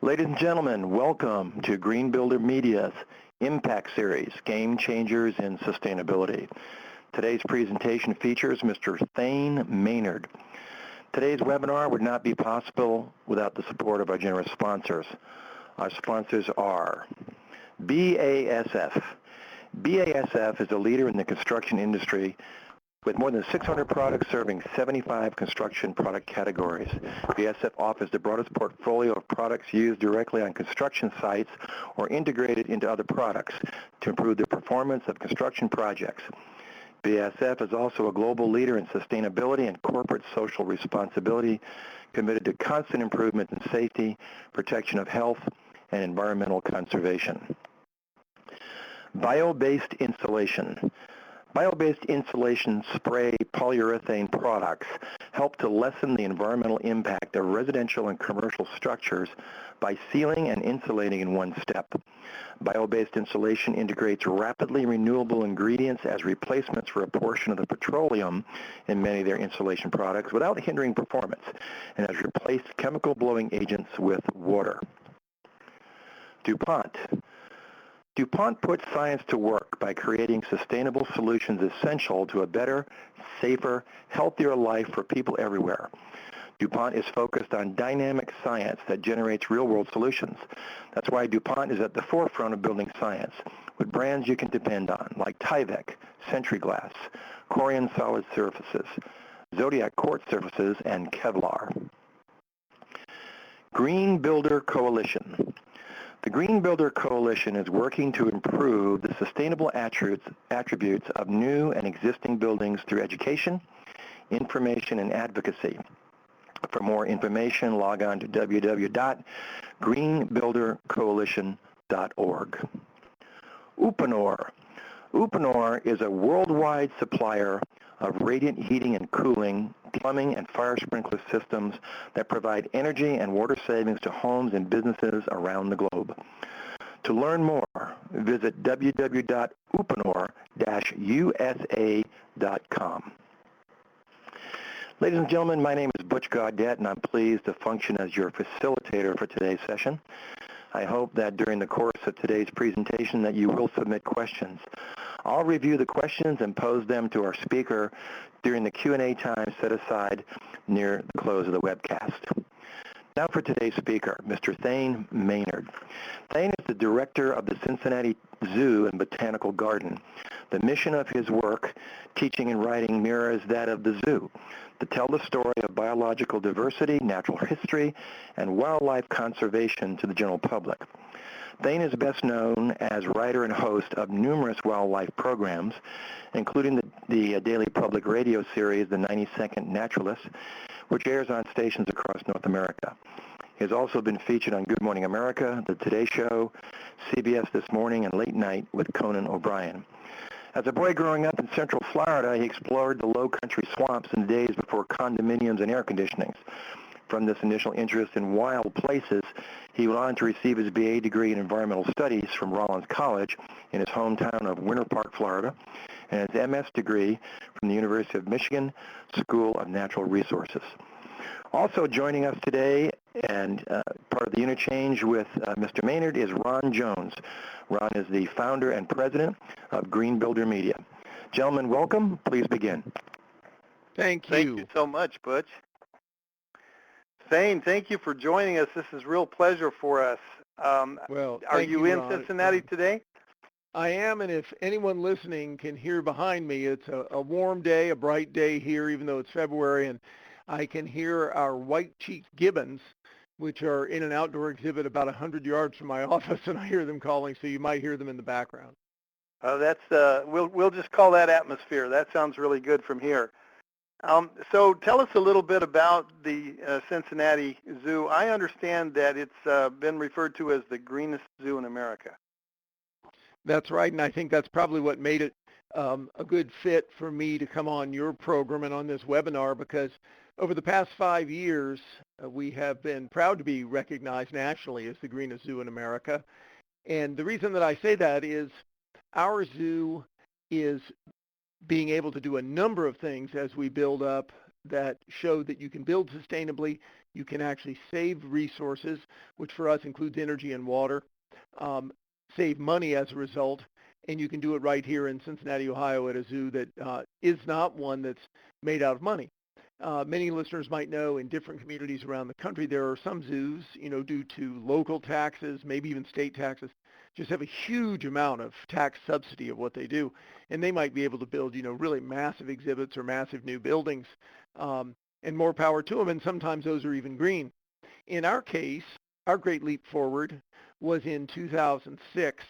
Ladies and gentlemen, welcome to Green Builder Media's Impact Series, Game Changers in Sustainability. Today's presentation features Mr. Thane Maynard. Today's webinar would not be possible without the support of our generous sponsors. Our sponsors are BASF. BASF is a leader in the construction industry with more than 600 products serving 75 construction product categories. BASF offers the broadest portfolio of products used directly on construction sites or integrated into other products to improve the performance of construction projects. BASF is also a global leader in sustainability and corporate social responsibility, committed to constant improvement in safety, protection of health, and environmental conservation. Bio-based insulation. Bio-based insulation spray polyurethane products help to lessen the environmental impact of residential and commercial structures by sealing and insulating in one step. Bio-based insulation integrates rapidly renewable ingredients as replacements for a portion of the petroleum in many of their insulation products without hindering performance, and has replaced chemical blowing agents with water. DuPont. DuPont puts science to work by creating sustainable solutions essential to a better, safer, healthier life for people everywhere. DuPont is focused on dynamic science that generates real-world solutions. That's why DuPont is at the forefront of building science, with brands you can depend on, like Tyvek, Century Glass, Corian Solid Surfaces, Zodiac Quartz Surfaces, and Kevlar. Green Builder Coalition. The Green Builder Coalition is working to improve the sustainable attributes of new and existing buildings through education, information, and advocacy. For more information, log on to www.greenbuildercoalition.org. Uponor. Uponor is a worldwide supplier of radiant heating and cooling, plumbing, and fire sprinkler systems that provide energy and water savings to homes and businesses around the globe. To learn more, visit www.uponor-usa.com. Ladies and gentlemen, my name is Butch Gaudette, and I'm pleased to function as your facilitator for today's session. I hope that during the course of today's presentation that you will submit questions. I'll review the questions and pose them to our speaker during the Q&A time set aside near the close of the webcast. Now for today's speaker, Mr. Thane Maynard. Thane is the director of the Cincinnati Zoo and Botanical Garden. The mission of his work, teaching and writing, mirrors that of the zoo, to tell the story of biological diversity, natural history, and wildlife conservation to the general public. Thane is best known as writer and host of numerous wildlife programs, including the daily public radio series, The Second Naturalist, which airs on stations across North America. He has also been featured on Good Morning America, The Today Show, CBS This Morning, and Late Night with Conan O'Brien. As a boy growing up in Central Florida, he explored the low-country swamps in the days before condominiums and air conditionings. From this initial interest in wild places, he went on to receive his BA degree in environmental studies from Rollins College in his hometown of Winter Park, Florida, and his MS degree from the University of Michigan School of Natural Resources. Also joining us today and part of the interchange with Mr. Maynard is Ron Jones. Ron is the founder and president of Green Builder Media. Gentlemen, welcome. Please begin. Thank you. Thank you so much, Butch. Thane, thank you for joining us. This is a real pleasure for us. Are you in Ron. Cincinnati today? I am, and if anyone listening can hear behind me, it's a warm day, a bright day here, even though it's February, and I can hear our white-cheeked gibbons, which are in an outdoor exhibit about 100 yards from my office, and I hear them calling, so you might hear them in the background. We'll just call that atmosphere. That sounds really good from here. So tell us a little bit about the Cincinnati Zoo. I understand that it's been referred to as the greenest zoo in America. That's right, and I think that's probably what made it a good fit for me to come on your program and on this webinar, because over the past 5 years, we have been proud to be recognized nationally as the greenest zoo in America. And the reason that I say that is our zoo is being able to do a number of things as we build up that show that you can build sustainably, you can actually save resources, which for us includes energy and water, save money as a result, and you can do it right here in Cincinnati, Ohio at a zoo that is not one that's made out of money. Many listeners might know in different communities around the country, there are some zoos, due to local taxes, maybe even state taxes, just have a huge amount of tax subsidy of what they do. And they might be able to build, really massive exhibits or massive new buildings, and more power to them. And sometimes those are even green. In our case, our great leap forward was in 2006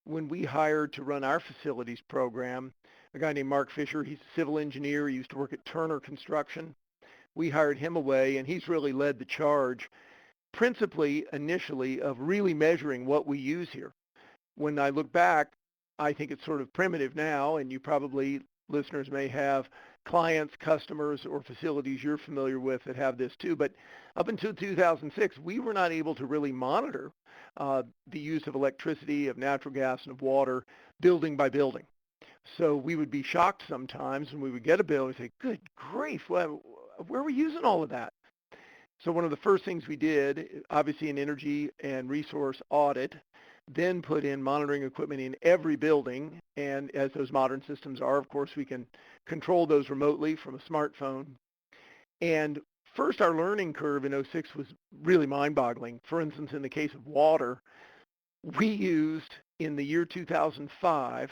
when we hired to run our facilities program a guy named Mark Fisher. He's a civil engineer. He used to work at Turner Construction. We hired him away, and he's really led the charge, principally initially, of really measuring what we use here. When I look back, I think it's sort of primitive now, and you probably, listeners may have clients, customers, or facilities you're familiar with that have this too. But up until 2006, we were not able to really monitor the use of electricity, of natural gas, and of water building by building. So we would be shocked sometimes when we would get a bill and say, good grief, where are we using all of that? So one of the first things we did, obviously an energy and resource audit, then put in monitoring equipment in every building. And as those modern systems are, of course, we can control those remotely from a smartphone. And first, our learning curve in '06 was really mind-boggling. For instance, in the case of water, we used, in the year 2005,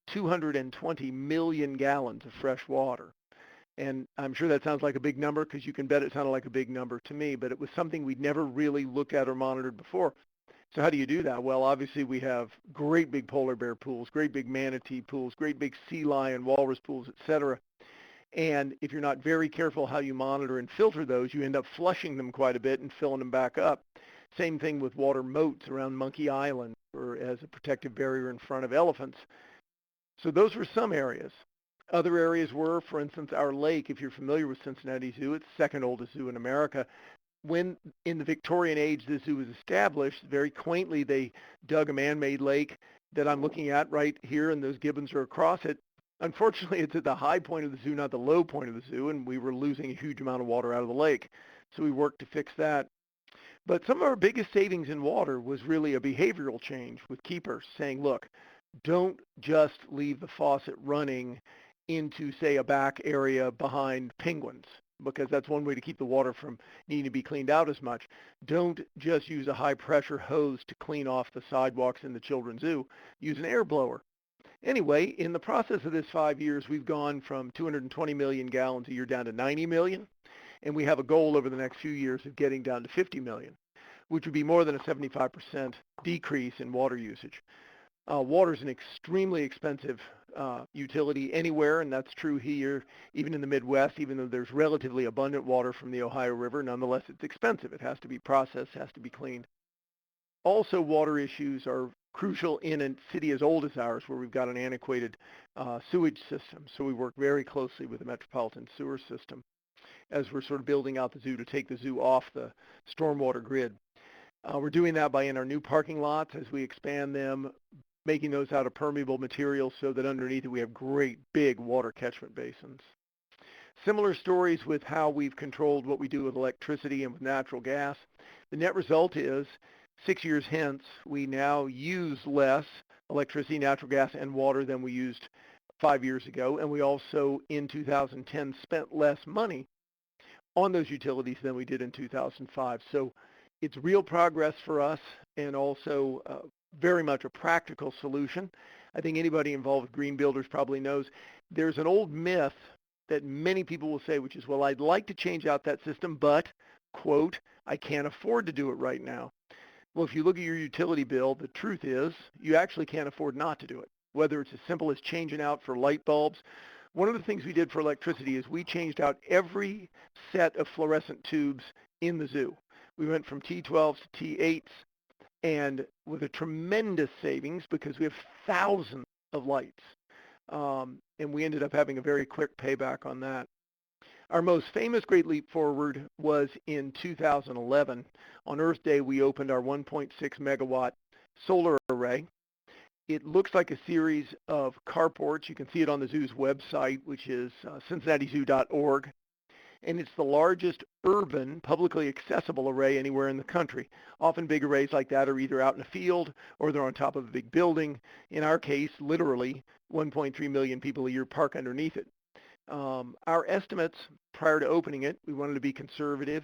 220 million gallons of fresh water. And I'm sure that sounds like a big number, because you can bet it sounded like a big number to me, but it was something we'd never really looked at or monitored before. So how do you do that? Well, obviously we have great big polar bear pools, great big manatee pools, great big sea lion, walrus pools, etc. And if you're not very careful how you monitor and filter those, you end up flushing them quite a bit and filling them back up. Same thing with water moats around Monkey Island, or as a protective barrier in front of elephants. So those were some areas. Other areas were, for instance, our lake. If you're familiar with Cincinnati Zoo, it's the second oldest zoo in America. When in the Victorian age the zoo was established, very quaintly they dug a man-made lake that I'm looking at right here, and those gibbons are across it. Unfortunately, it's at the high point of the zoo, not the low point of the zoo, and we were losing a huge amount of water out of the lake. So we worked to fix that. But some of our biggest savings in water was really a behavioral change with keepers, saying, look, don't just leave the faucet running into, say, a back area behind penguins, because that's one way to keep the water from needing to be cleaned out as much. Don't just use a high-pressure hose to clean off the sidewalks in the children's zoo. Use an air blower. Anyway, in the process of this 5 years, we've gone from 220 million gallons a year down to 90 million, and we have a goal over the next few years of getting down to 50 million, which would be more than a 75% decrease in water usage. Water is an extremely expensive utility anywhere, and that's true here, even in the Midwest. Even though there's relatively abundant water from the Ohio River, nonetheless, it's expensive. It has to be processed, has to be cleaned. Also, water issues are crucial in a city as old as ours, where we've got an antiquated sewage system. So we work very closely with the metropolitan sewer system as we're sort of building out the zoo to take the zoo off the stormwater grid. We're doing that by in our new parking lots as we expand them, making those out of permeable material so that underneath it we have great big water catchment basins. Similar stories with how we've controlled what we do with electricity and with natural gas. The net result is 6 years hence, we now use less electricity, natural gas, and water than we used 5 years ago. And we also, in 2010, spent less money on those utilities than we did in 2005. So it's real progress for us, and also very much a practical solution. I think anybody involved with green builders probably knows there's an old myth that many people will say, which is, well, I'd like to change out that system, but, quote, I can't afford to do it right now. Well, if you look at your utility bill, the truth is you actually can't afford not to do it, whether it's as simple as changing out for light bulbs. One of the things we did for electricity is we changed out every set of fluorescent tubes in the zoo. We went from T12s to T8s, and with a tremendous savings because we have thousands of lights. And we ended up having a very quick payback on that. Our most famous Great Leap Forward was in 2011. On Earth Day, we opened our 1.6 megawatt solar array. It looks like a series of carports. You can see it on the zoo's website, which is cincinnatizoo.org. and it's the largest urban, publicly accessible array anywhere in the country. Often big arrays like that are either out in a field or they're on top of a big building. In our case, literally 1.3 million people a year park underneath it. Our estimates prior to opening it, we wanted to be conservative.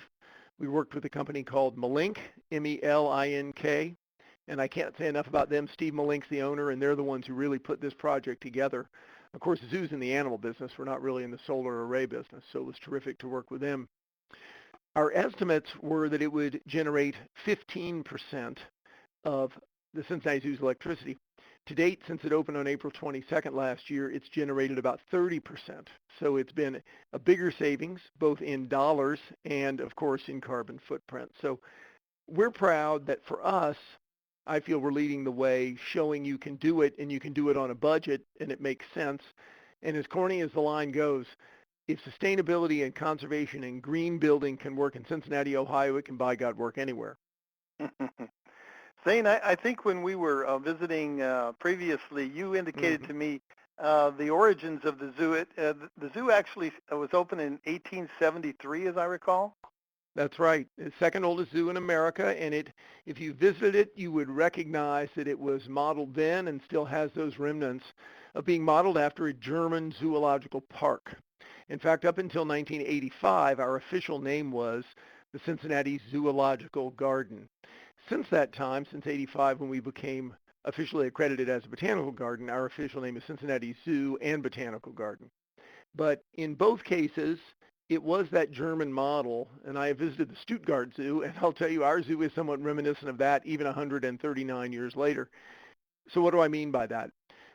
We worked with a company called Melink, M-E-L-I-N-K, and I can't say enough about them. Steve Malink's the owner, and they're the ones who really put this project together. Of course, the zoo's in the animal business. We're not really in the solar array business, so it was terrific to work with them. Our estimates were that it would generate 15% of the Cincinnati Zoo's electricity. To date, since it opened on April 22nd last year, it's generated about 30%. So it's been a bigger savings, both in dollars and, of course, in carbon footprint. So we're proud that for us, I feel we're leading the way, showing you can do it, and you can do it on a budget, and it makes sense. And as corny as the line goes, if sustainability and conservation and green building can work in Cincinnati, Ohio, it can, by God, work anywhere. Thane, I think when we were visiting previously, you indicated to me the origins of the zoo. The zoo actually was opened in 1873, as I recall. That's right. It's the second oldest zoo in America, and if you visited it, you would recognize that it was modeled then and still has those remnants of being modeled after a German zoological park. In fact, up until 1985, our official name was the Cincinnati Zoological Garden. Since that time, since 85, when we became officially accredited as a botanical garden, our official name is Cincinnati Zoo and Botanical Garden. But in both cases, it was that German model, and I have visited the Stuttgart Zoo, and I'll tell you, our zoo is somewhat reminiscent of that, even 139 years later. So what do I mean by that?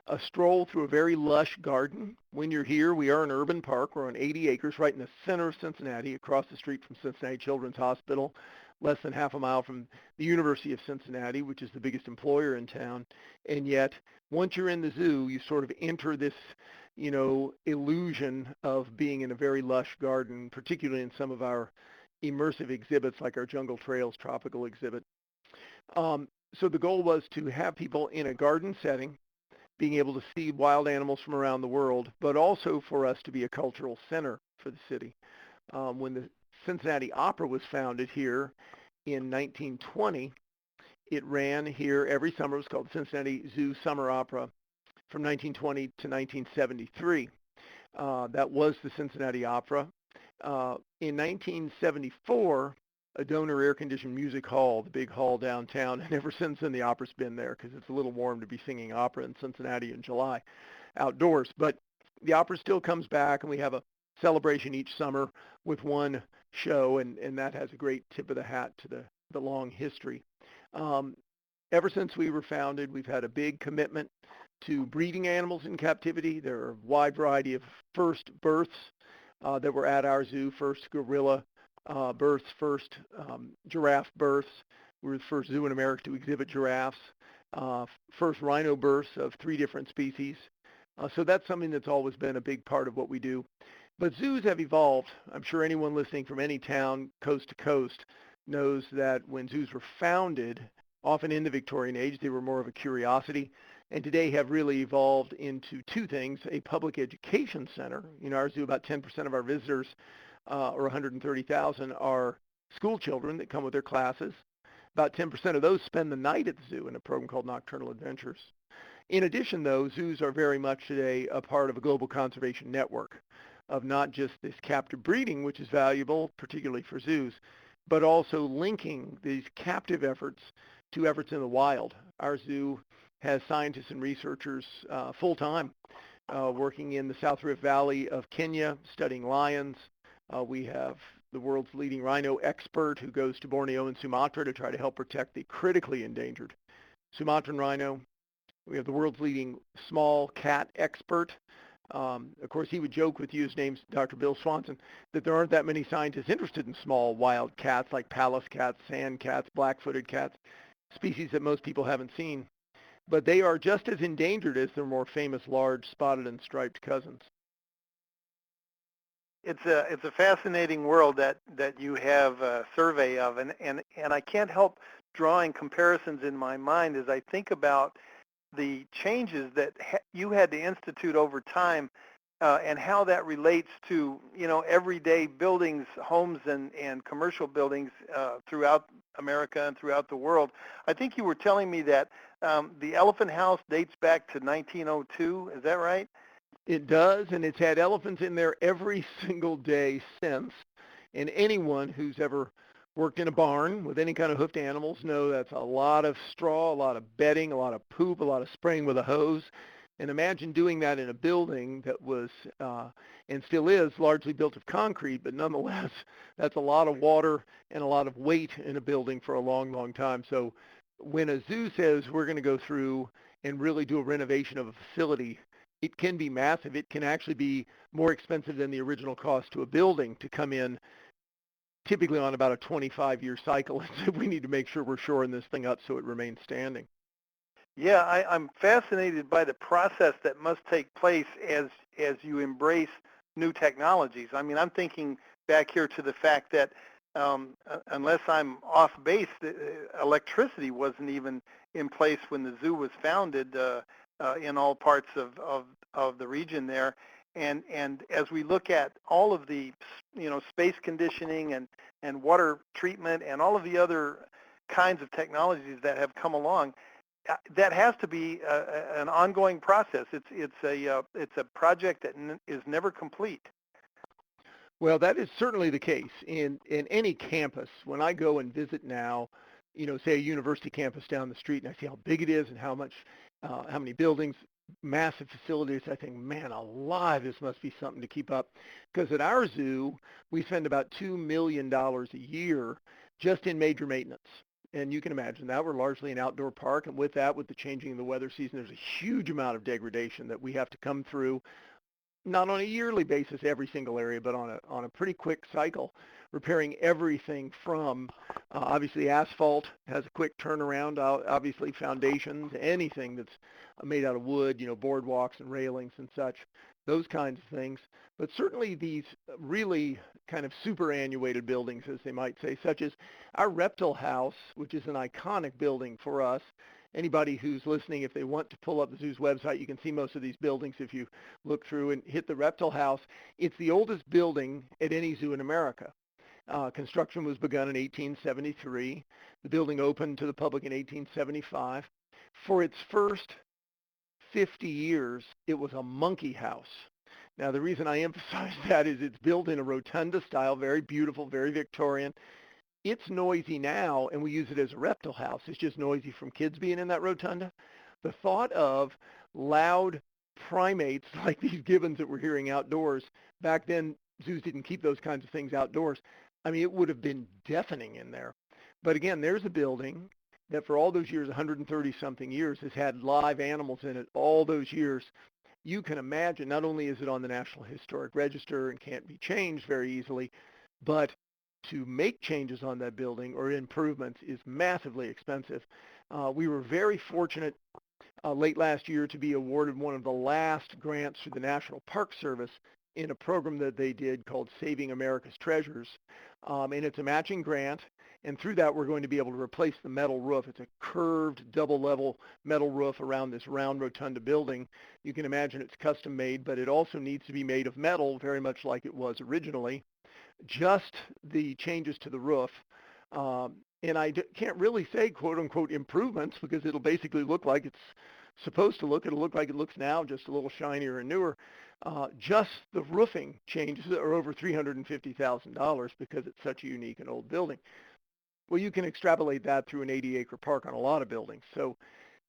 A stroll through a very lush garden. When you're here, we are an urban park. We're on 80 acres right in the center of Cincinnati, across the street from Cincinnati Children's Hospital, less than half a mile from the University of Cincinnati, which is the biggest employer in town. And yet, once you're in the zoo, you sort of enter this, illusion of being in a very lush garden, particularly in some of our immersive exhibits like our Jungle Trails tropical exhibit. So the goal was to have people in a garden setting, being able to see wild animals from around the world, but also for us to be a cultural center for the city. When the Cincinnati Opera was founded here in 1920, it ran here every summer. It was called the Cincinnati Zoo Summer Opera from 1920 to 1973. That was the Cincinnati Opera. In 1974, a donor air-conditioned music hall, the big hall downtown, and ever since then the opera's been there because it's a little warm to be singing opera in Cincinnati in July outdoors. But the opera still comes back, and we have a celebration each summer with one show, and that has a great tip of the hat to the long history. Ever since we were founded, we've had a big commitment to breeding animals in captivity. There are a wide variety of first births that were at our zoo, first gorilla births, first giraffe births. We were the first zoo in America to exhibit giraffes, first rhino births of 3 different species. So that's something that's always been a big part of what we do. But zoos have evolved. I'm sure anyone listening from any town, coast to coast, knows that when zoos were founded, often in the Victorian age, they were more of a curiosity, and today have really evolved into 2 things: a public education center. Our zoo, about 10% of our visitors, or 130,000, are school children that come with their classes. About 10% of those spend the night at the zoo in a program called Nocturnal Adventures. In addition, though, zoos are very much today a part of a global conservation network of not just this captive breeding, which is valuable, particularly for zoos, but also linking these captive efforts to efforts in the wild. Our zoo has scientists and researchers full-time working in the South Rift Valley of Kenya studying lions. We have the world's leading rhino expert who goes to Borneo and Sumatra to try to help protect the critically endangered Sumatran rhino. We have the world's leading small cat expert. Of course, he would joke with you, his name's Dr. Bill Swanson, that there aren't that many scientists interested in small wild cats like Pallas cats, sand cats, black-footed cats, species that most people haven't seen. But they are just as endangered as their more famous large spotted and striped cousins. It's a fascinating world that you have a survey of, and I can't help drawing comparisons in my mind as I think about the changes that you had to institute over time and how that relates to, everyday buildings, homes, and commercial buildings throughout America and throughout the world. I think you were telling me that the Elephant House dates back to 1902. Is that right? It does, and it's had elephants in there every single day since. And anyone who's ever worked in a barn with any kind of hoofed animals know that's a lot of straw, a lot of bedding, a lot of poop, a lot of spraying with a hose. And imagine doing that in a building that was, and still is, largely built of concrete, but nonetheless, that's a lot of water and a lot of weight in a building for a long, long time. So when a zoo says we're going to go through and really do a renovation of a facility, it can be massive. It can actually be more expensive than the original cost to a building to come in, typically on about a 25-year cycle. And we need to make sure we're shoring this thing up so it remains standing. Yeah, I'm fascinated by the process that must take place as you embrace new technologies. I mean, I'm thinking back here to the fact that unless I'm off base, electricity wasn't even in place when the zoo was founded in all parts of the region there. And as we look at all of the space conditioning and water treatment and all of the other kinds of technologies that have come along, that has to be an ongoing process. It's a project that is never complete. Well, that is certainly the case in any campus. When I go and visit now, say a university campus down the street, and I see how big it is and how many buildings, massive facilities, I think, man alive, this must be something to keep up. Because at our zoo, we spend about $2 million a year just in major maintenance. And you can imagine that we're largely an outdoor park, and with that, with the changing of the weather season, there's a huge amount of degradation that we have to come through, not on a yearly basis every single area, but on a pretty quick cycle, repairing everything from obviously asphalt has a quick turnaround, obviously foundations, anything that's made out of wood, boardwalks and railings and such, those kinds of things. But certainly these really kind of superannuated buildings, as they might say, such as our reptile house, which is an iconic building for us. Anybody who's listening, if they want to pull up the zoo's website, you can see most of these buildings if you look through and hit the reptile house. It's the oldest building at any zoo in America. Construction was begun in 1873. The building opened to the public in 1875. For its first 50 years, it was a monkey house. Now, the reason I emphasize that is it's built in a rotunda style, very beautiful, very Victorian. It's noisy now, and we use it as a reptile house. It's just noisy from kids being in that rotunda. The thought of loud primates like these gibbons that we're hearing outdoors, back then zoos didn't keep those kinds of things outdoors. I mean, it would have been deafening in there. But again, there's a building that for all those years, 130-something years, has had live animals in it all those years. You can imagine, not only is it on the National Historic Register and can't be changed very easily, but to make changes on that building or improvements is massively expensive. We were very fortunate late last year to be awarded one of the last grants through the National Park Service in a program that they did called Saving America's Treasures. And it's a matching grant. And through that, we're going to be able to replace the metal roof. It's a curved, double-level metal roof around this round rotunda building. You can imagine it's custom made, but it also needs to be made of metal, very much like it was originally. Just the changes to the roof. And I can't really say, quote-unquote, improvements, because it'll basically look like it's supposed to look. It'll look like it looks now, just a little shinier and newer. Just the roofing changes are over $350,000 because it's such a unique and old building. Well, you can extrapolate that through an 80-acre park on a lot of buildings. So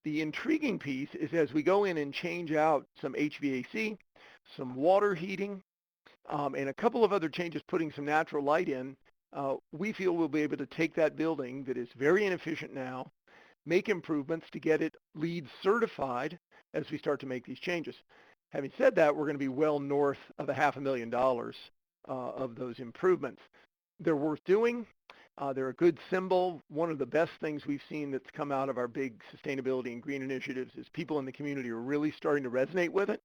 the intriguing piece is as we go in and change out some HVAC, some water heating, and a couple of other changes, putting some natural light in, we feel we'll be able to take that building that is very inefficient now, make improvements to get it LEED certified as we start to make these changes. Having said that, we're going to be well north of $500,000 of those improvements. They're worth doing. They're a good symbol. One of the best things we've seen that's come out of our big sustainability and green initiatives is people in the community are really starting to resonate with it.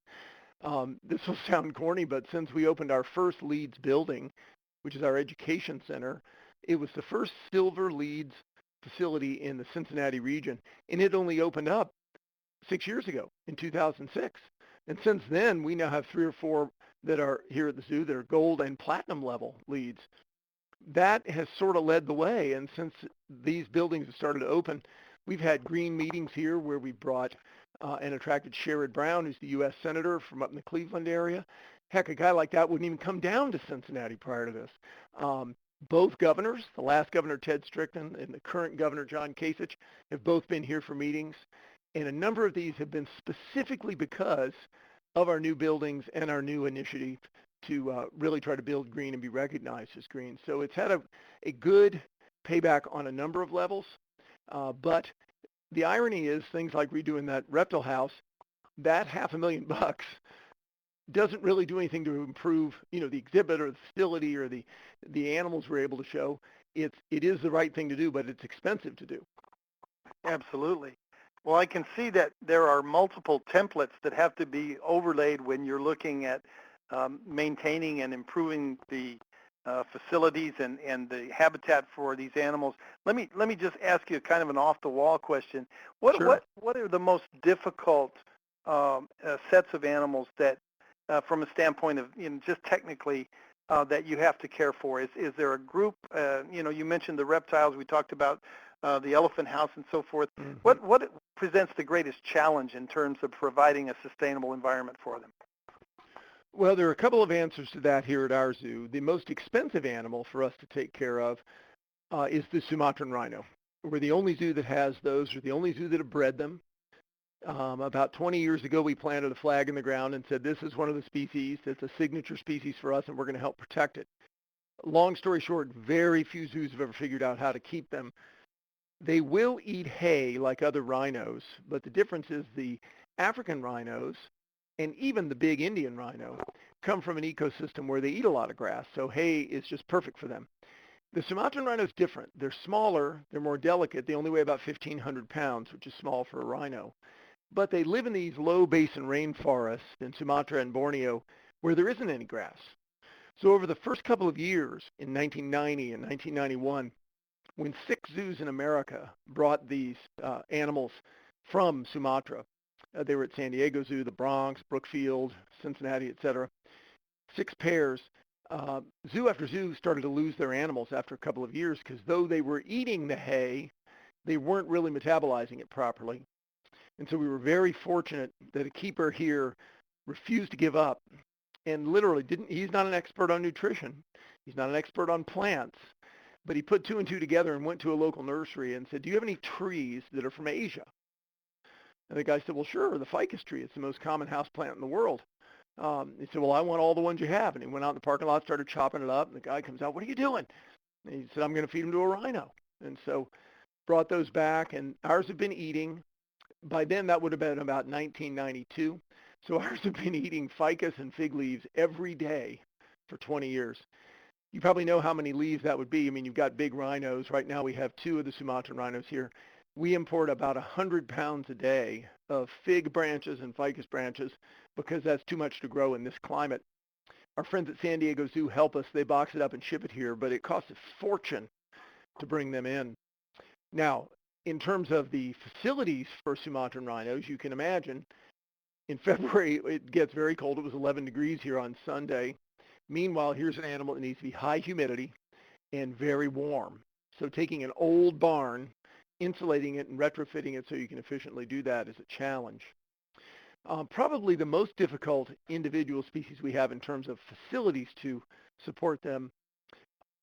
This will sound corny, but since we opened our first LEEDs building, which is our education center, it was the first silver LEEDs facility in the Cincinnati region, and it only opened up 6 years ago in 2006. And since then, we now have 3 or 4 that are here at the zoo that are gold and platinum level leads. That has sort of led the way. And since these buildings have started to open, we've had green meetings here where we brought and attracted Sherrod Brown, who's the U.S. Senator from up in the Cleveland area. Heck, a guy like that wouldn't even come down to Cincinnati prior to this. Both governors, the last governor, Ted Strickland, and the current governor, John Kasich, have both been here for meetings. And a number of these have been specifically because of our new buildings and our new initiative to really try to build green and be recognized as green. So it's had a good payback on a number of levels. But the irony is things like redoing that reptile house, that $500,000 doesn't really do anything to improve, the exhibit or the facility or the animals we're able to show. It is the right thing to do, but it's expensive to do. Absolutely. Well, I can see that there are multiple templates that have to be overlaid when you're looking at maintaining and improving the facilities and the habitat for these animals. Let me just ask you kind of an off-the-wall question. Sure. What are the most difficult sets of animals that, from a standpoint of just technically, that you have to care for? Is there a group? You mentioned the reptiles. We talked about the elephant house and so forth. Mm-hmm. What presents the greatest challenge in terms of providing a sustainable environment for them? Well, there are a couple of answers to that here at our zoo. The most expensive animal for us to take care of is the Sumatran Rhino. We're the only zoo that has those. We're the only zoo that have bred them. About 20 years ago, we planted a flag in the ground and said, this is one of the species. It's a signature species for us, and we're going to help protect it. Long story short, very few zoos have ever figured out how to keep them. They will eat hay like other rhinos, but the difference is the African rhinos and even the big Indian rhino come from an ecosystem where they eat a lot of grass, so hay is just perfect for them. The Sumatran rhino is different. They're smaller, they're more delicate. They only weigh about 1,500 pounds, which is small for a rhino. But they live in these low basin rainforests in Sumatra and Borneo where there isn't any grass. So over the first couple of years, in 1990 and 1991, when 6 zoos in America brought these animals from Sumatra, they were at San Diego Zoo, the Bronx, Brookfield, Cincinnati, etc. 6 pairs. Zoo after zoo started to lose their animals after a couple of years because though they were eating the hay, they weren't really metabolizing it properly. And so we were very fortunate that a keeper here refused to give up and literally he's not an expert on nutrition. He's not an expert on plants. But he put 2 and 2 together and went to a local nursery and said, do you have any trees that are from Asia? And the guy said, well, sure, the ficus tree. It's the most common house plant in the world. He said, well, I want all the ones you have. And he went out in the parking lot, started chopping it up. And the guy comes out, what are you doing? And he said, I'm going to feed them to a rhino. And so brought those back. And ours have been eating. By then, that would have been about 1992. So ours have been eating ficus and fig leaves every day for 20 years. You probably know how many leaves that would be. I mean, you've got big rhinos. Right now we have 2 of the Sumatran rhinos here. We import about 100 pounds a day of fig branches and ficus branches because that's too much to grow in this climate. Our friends at San Diego Zoo help us. They box it up and ship it here, but it costs a fortune to bring them in. Now, in terms of the facilities for Sumatran rhinos, you can imagine in February it gets very cold. It was 11 degrees here on Sunday. Meanwhile, here's an animal that needs to be high humidity and very warm. So taking an old barn, insulating it and retrofitting it so you can efficiently do that is a challenge. Probably the most difficult individual species we have in terms of facilities to support them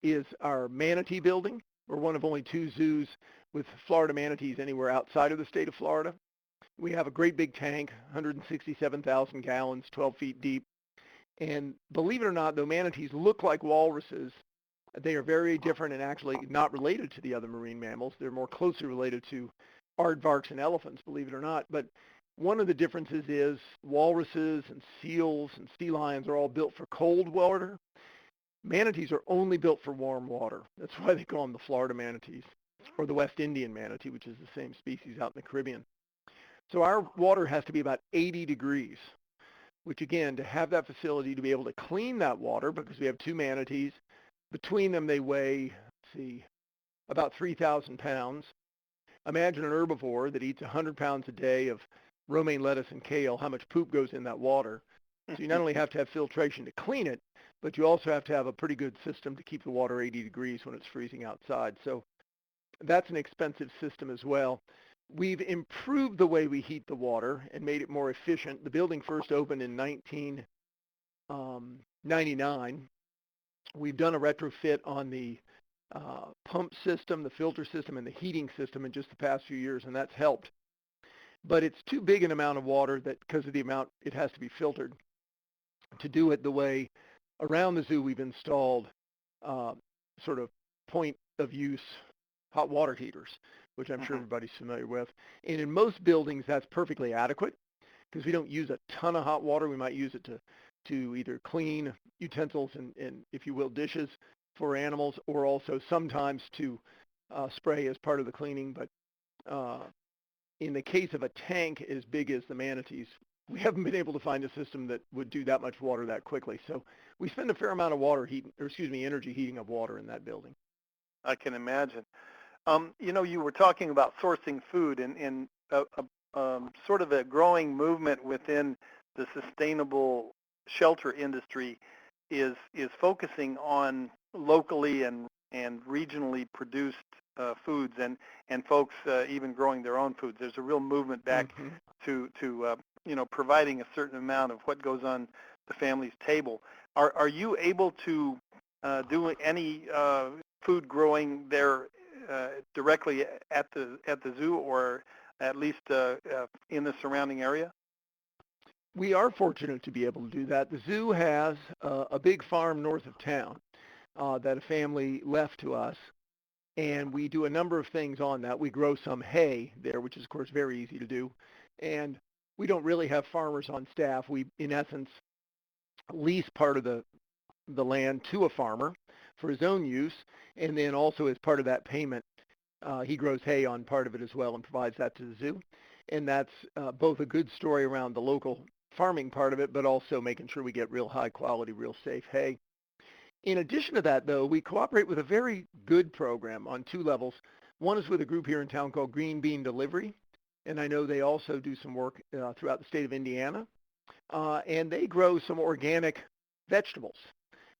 is our manatee building. We're one of only 2 zoos with Florida manatees anywhere outside of the state of Florida. We have a great big tank, 167,000 gallons, 12 feet deep. And believe it or not, though manatees look like walruses, they are very different and actually not related to the other marine mammals. They're more closely related to aardvarks and elephants, believe it or not. But one of the differences is walruses and seals and sea lions are all built for cold water. Manatees are only built for warm water. That's why they call them the Florida manatees, or the West Indian manatee, which is the same species out in the Caribbean. So our water has to be about 80 degrees, which again, to have that facility to be able to clean that water, because we have 2 manatees, between them they weigh, about 3,000 pounds. Imagine an herbivore that eats 100 pounds a day of romaine lettuce and kale, how much poop goes in that water. So you not only have to have filtration to clean it, but you also have to have a pretty good system to keep the water 80 degrees when it's freezing outside. So that's an expensive system as well. We've improved the way we heat the water and made it more efficient. The building first opened in 1999. We've done a retrofit on the pump system, the filter system, and the heating system in just the past few years, and that's helped. But it's too big an amount of water that, because of the amount it has to be filtered, to do it the way around the zoo we've installed sort of point of use hot water heaters, which I'm sure everybody's familiar with. And in most buildings, that's perfectly adequate because we don't use a ton of hot water. We might use it to either clean utensils and, if you will, dishes for animals, or also sometimes to spray as part of the cleaning. But in the case of a tank as big as the manatees, we haven't been able to find a system that would do that much water that quickly. So we spend a fair amount of energy heating of water in that building. I can imagine. You were talking about sourcing food, and sort of a growing movement within the sustainable shelter industry is focusing on locally and regionally produced foods, and folks even growing their own foods. There's a real movement back to providing a certain amount of what goes on the family's table. Are you able to do any food growing there directly at the zoo, or at least in the surrounding area? We are fortunate to be able to do that. The zoo has a big farm north of town that a family left to us, and we do a number of things on that. We grow some hay there, which is, of course, very easy to do, and we don't really have farmers on staff. We, in essence, lease part of the land to a farmer for his own use, and then also as part of that payment, he grows hay on part of it as well and provides that to the zoo. And that's both a good story around the local farming part of it, but also making sure we get real high quality, real safe hay. In addition to that, though, we cooperate with a very good program on two levels. One is with a group here in town called Green Bean Delivery, and I know they also do some work throughout the state of Indiana, and they grow some organic vegetables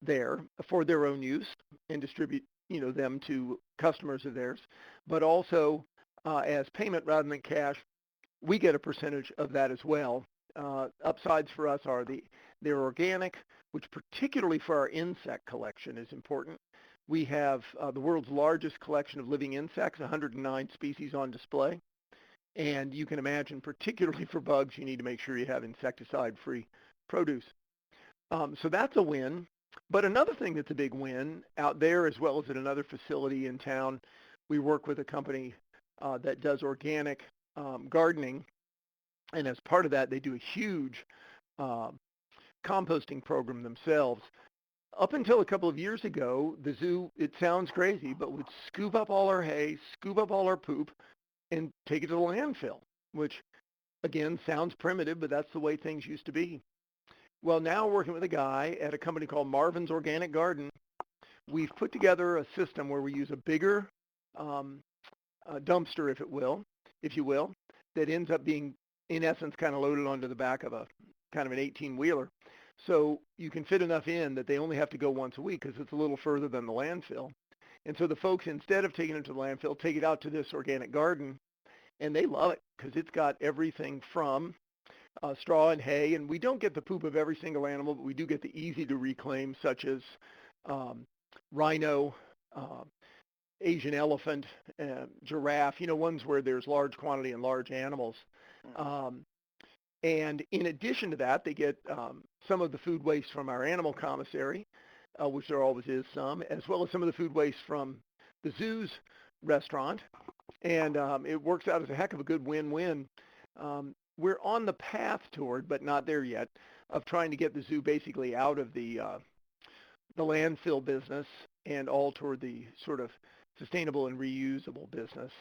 there for their own use and distribute them to customers of theirs, but also as payment rather than cash, we get a percentage of that as well. Upsides for us are they're organic, which particularly for our insect collection is important. We have the world's largest collection of living insects, 109 species on display. And you can imagine, particularly for bugs, you need to make sure you have insecticide-free produce. So that's a win. But another thing that's a big win out there, as well as at another facility in town, we work with a company that does organic gardening. And as part of that, they do a huge composting program themselves. Up until a couple of years ago, the zoo, it sounds crazy, but would scoop up all our hay, scoop up all our poop, and take it to the landfill, which, again, sounds primitive, but that's the way things used to be. Well, now working with a guy at a company called Marvin's Organic Garden, we've put together a system where we use a bigger dumpster, if you will, that ends up being, in essence, kind of loaded onto the back of a kind of an 18-wheeler. So you can fit enough in that they only have to go once a week because it's a little further than the landfill. And so the folks, instead of taking it to the landfill, take it out to this organic garden, and they love it because it's got everything from straw and hay, and we don't get the poop of every single animal, but we do get the easy to reclaim, such as rhino, Asian elephant, giraffe, ones where there's large quantity and large animals. And in addition to that, they get some of the food waste from our animal commissary, which there always is some, as well as some of the food waste from the zoo's restaurant. And it works out as a heck of a good win-win. We're on the path toward, but not there yet, of trying to get the zoo basically out of the landfill business and all toward the sort of sustainable and reusable business.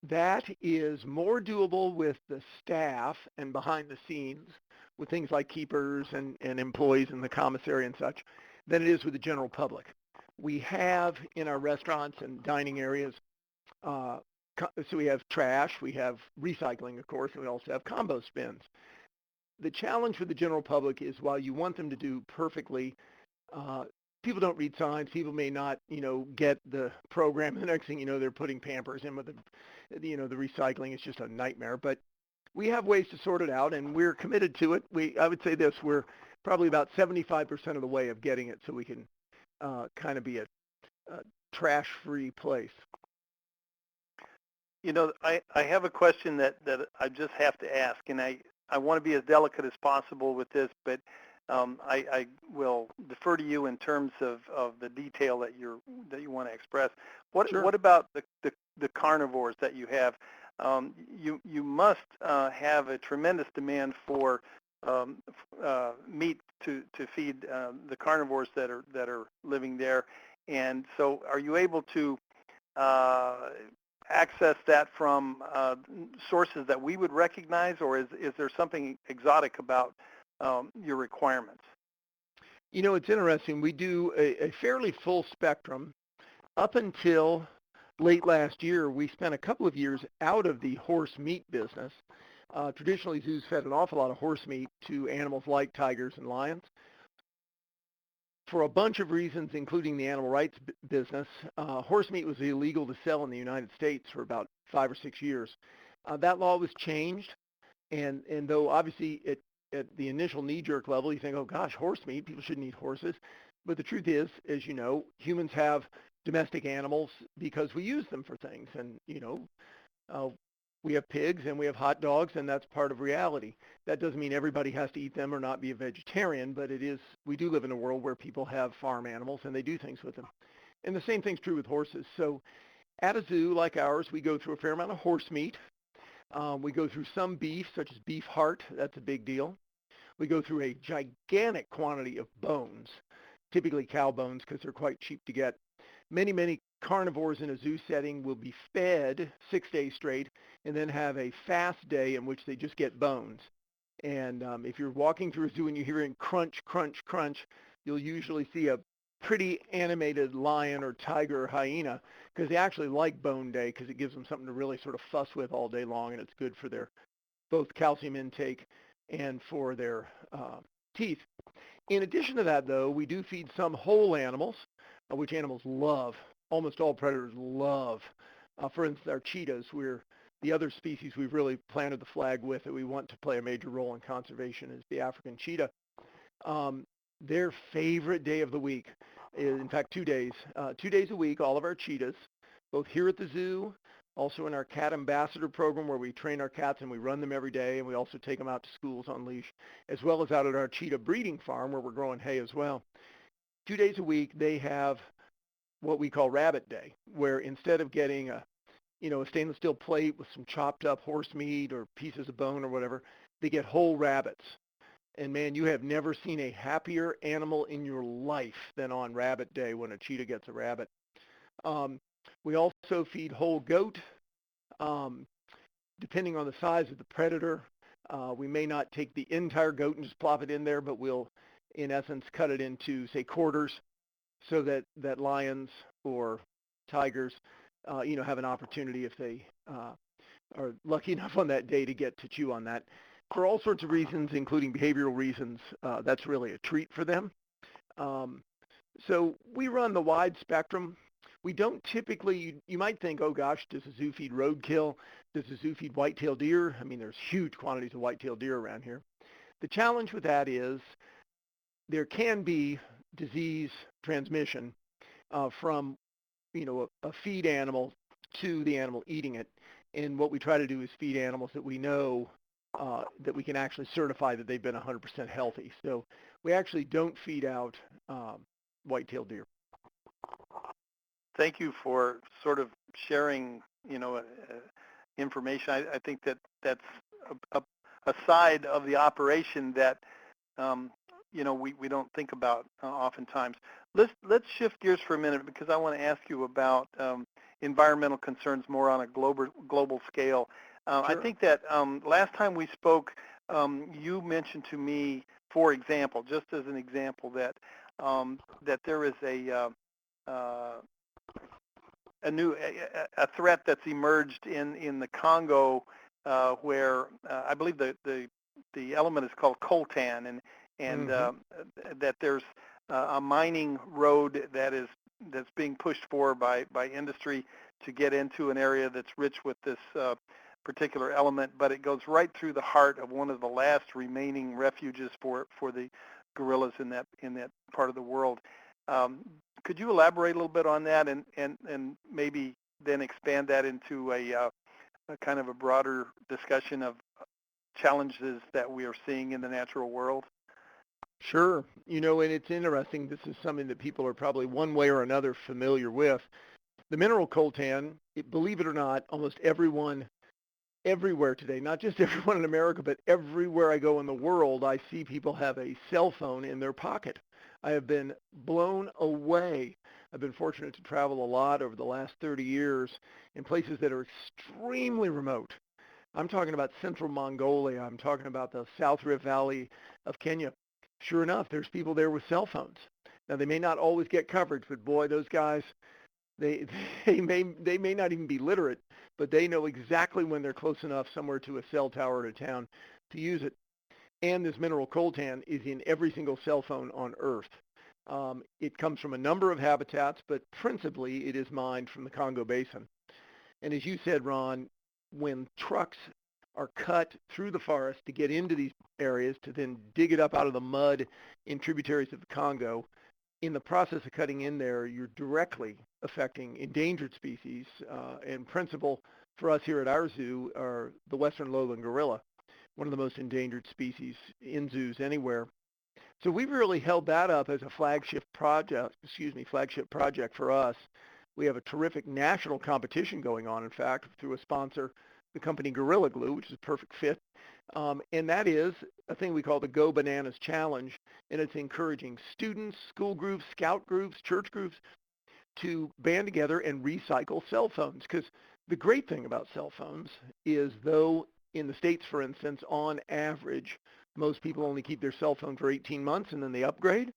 That is more doable with the staff and behind the scenes with things like keepers and employees in the commissary and such than it is with the general public. We have in our restaurants and dining areas so we have trash, we have recycling, of course, and we also have compost bins. The challenge for the general public is while you want them to do perfectly, people don't read signs. People may not, get the program. The next thing you know, they're putting Pampers in with the recycling. It's just a nightmare. But we have ways to sort it out, and we're committed to it. I would say this: we're probably about 75% of the way of getting it, so we can kind of be a trash-free place. I have a question that I just have to ask, and I want to be as delicate as possible with this, but I will defer to you in terms of the detail that you want to express. Sure. What about the carnivores that you have? You must have a tremendous demand for meat to feed the carnivores that are living there, and so are you able to access that from sources that we would recognize, or is there something exotic about your requirements? It's interesting. We do a fairly full spectrum. Up until late last year, we spent a couple of years out of the horse meat business. Traditionally, zoos fed an awful lot of horse meat to animals like tigers and lions. For a bunch of reasons, including the animal rights business, horse meat was illegal to sell in the United States for about 5 or 6 years. That law was changed, and though obviously at the initial knee-jerk level, you think, oh gosh, horse meat, people shouldn't eat horses. But the truth is, as you know, humans have domestic animals because we use them for things. And, we have pigs and we have hot dogs, and that's part of reality. That doesn't mean everybody has to eat them or not be a vegetarian, but we do live in a world where people have farm animals and they do things with them. And the same thing's true with horses. So at a zoo like ours, we go through a fair amount of horse meat. We go through some beef, such as beef heart. That's a big deal. We go through a gigantic quantity of bones, typically cow bones because they're quite cheap to get. Many carnivores in a zoo setting will be fed 6 days straight and then have a fast day in which they just get bones. And if you're walking through a zoo and you're hearing crunch, crunch, crunch, you'll usually see a pretty animated lion or tiger or hyena because they actually like bone day because it gives them something to really sort of fuss with all day long, and it's good for their both calcium intake and for their teeth. In addition to that, though, we do feed some whole animals, which animals love. Almost all predators love. For instance, our cheetahs, we're the other species we've really planted the flag with that we want to play a major role in conservation is the African cheetah. Their favorite day of the week is, in fact, 2 days. 2 days a week, all of our cheetahs, both here at the zoo, also in our cat ambassador program where we train our cats and we run them every day, and we also take them out to schools on leash, as well as out at our cheetah breeding farm where we're growing hay as well. 2 days a week, they have what we call rabbit day, where instead of getting a stainless steel plate with some chopped up horse meat or pieces of bone or whatever, they get whole rabbits. And man, you have never seen a happier animal in your life than on rabbit day when a cheetah gets a rabbit. We also feed whole goat. Depending on the size of the predator, we may not take the entire goat and just plop it in there, but we'll, in essence, cut it into, say, quarters so that lions or tigers, have an opportunity if they are lucky enough on that day to get to chew on that. For all sorts of reasons, including behavioral reasons, that's really a treat for them. So we run the wide spectrum. We don't typically, you might think, oh gosh, does a zoo feed roadkill? Does a zoo feed white-tailed deer? I mean, there's huge quantities of white-tailed deer around here. The challenge with that is there can be disease transmission from, a feed animal to the animal eating it. And what we try to do is feed animals that we know that we can actually certify that they've been 100% healthy. So we actually don't feed out white-tailed deer. Thank you for sort of sharing, information. I think that's a side of the operation that, we don't think about oftentimes. Let's shift gears for a minute because I want to ask you about environmental concerns more on a global scale. Sure. I think that last time we spoke, you mentioned to me, for example, just as an example, that there is a threat that's emerged in the Congo, where I believe the element is called coltan, and that there's a mining road that's being pushed for by industry to get into an area that's rich with this particular element, but it goes right through the heart of one of the last remaining refuges for the gorillas in that part of the world. Could you elaborate a little bit on that, and maybe then expand that into a kind of a broader discussion of challenges that we are seeing in the natural world? Sure. And it's interesting. This is something that people are probably one way or another familiar with. The mineral coltan, believe it or not, almost everyone everywhere today, not just everyone in America, but everywhere I go in the world, I see people have a cell phone in their pocket. I have been blown away. I've been fortunate to travel a lot over the last 30 years in places that are extremely remote. I'm talking about central Mongolia. I'm talking about the South Rift Valley of Kenya. Sure enough, there's people there with cell phones. Now, they may not always get coverage, but boy, those guys, they may not even be literate, but they know exactly when they're close enough somewhere to a cell tower at a town to use it. And this mineral coltan is in every single cell phone on Earth. It comes from a number of habitats, but principally it is mined from the Congo Basin. And as you said, Ron, when trucks are cut through the forest to get into these areas to then dig it up out of the mud in tributaries of the Congo, in the process of cutting in there, you're directly affecting endangered species. And principal for us here at our zoo are the western lowland gorilla, one of the most endangered species in zoos anywhere. So we've really held that up as a flagship project for us. We have a terrific national competition going on, in fact, through a sponsor, the company Gorilla Glue, which is a perfect fit. And that is a thing we call the Go Bananas Challenge, and it's encouraging students, school groups, scout groups, church groups to band together and recycle cell phones. Because the great thing about cell phones is, though in the States, for instance, on average, most people only keep their cell phone for 18 months and then they upgrade.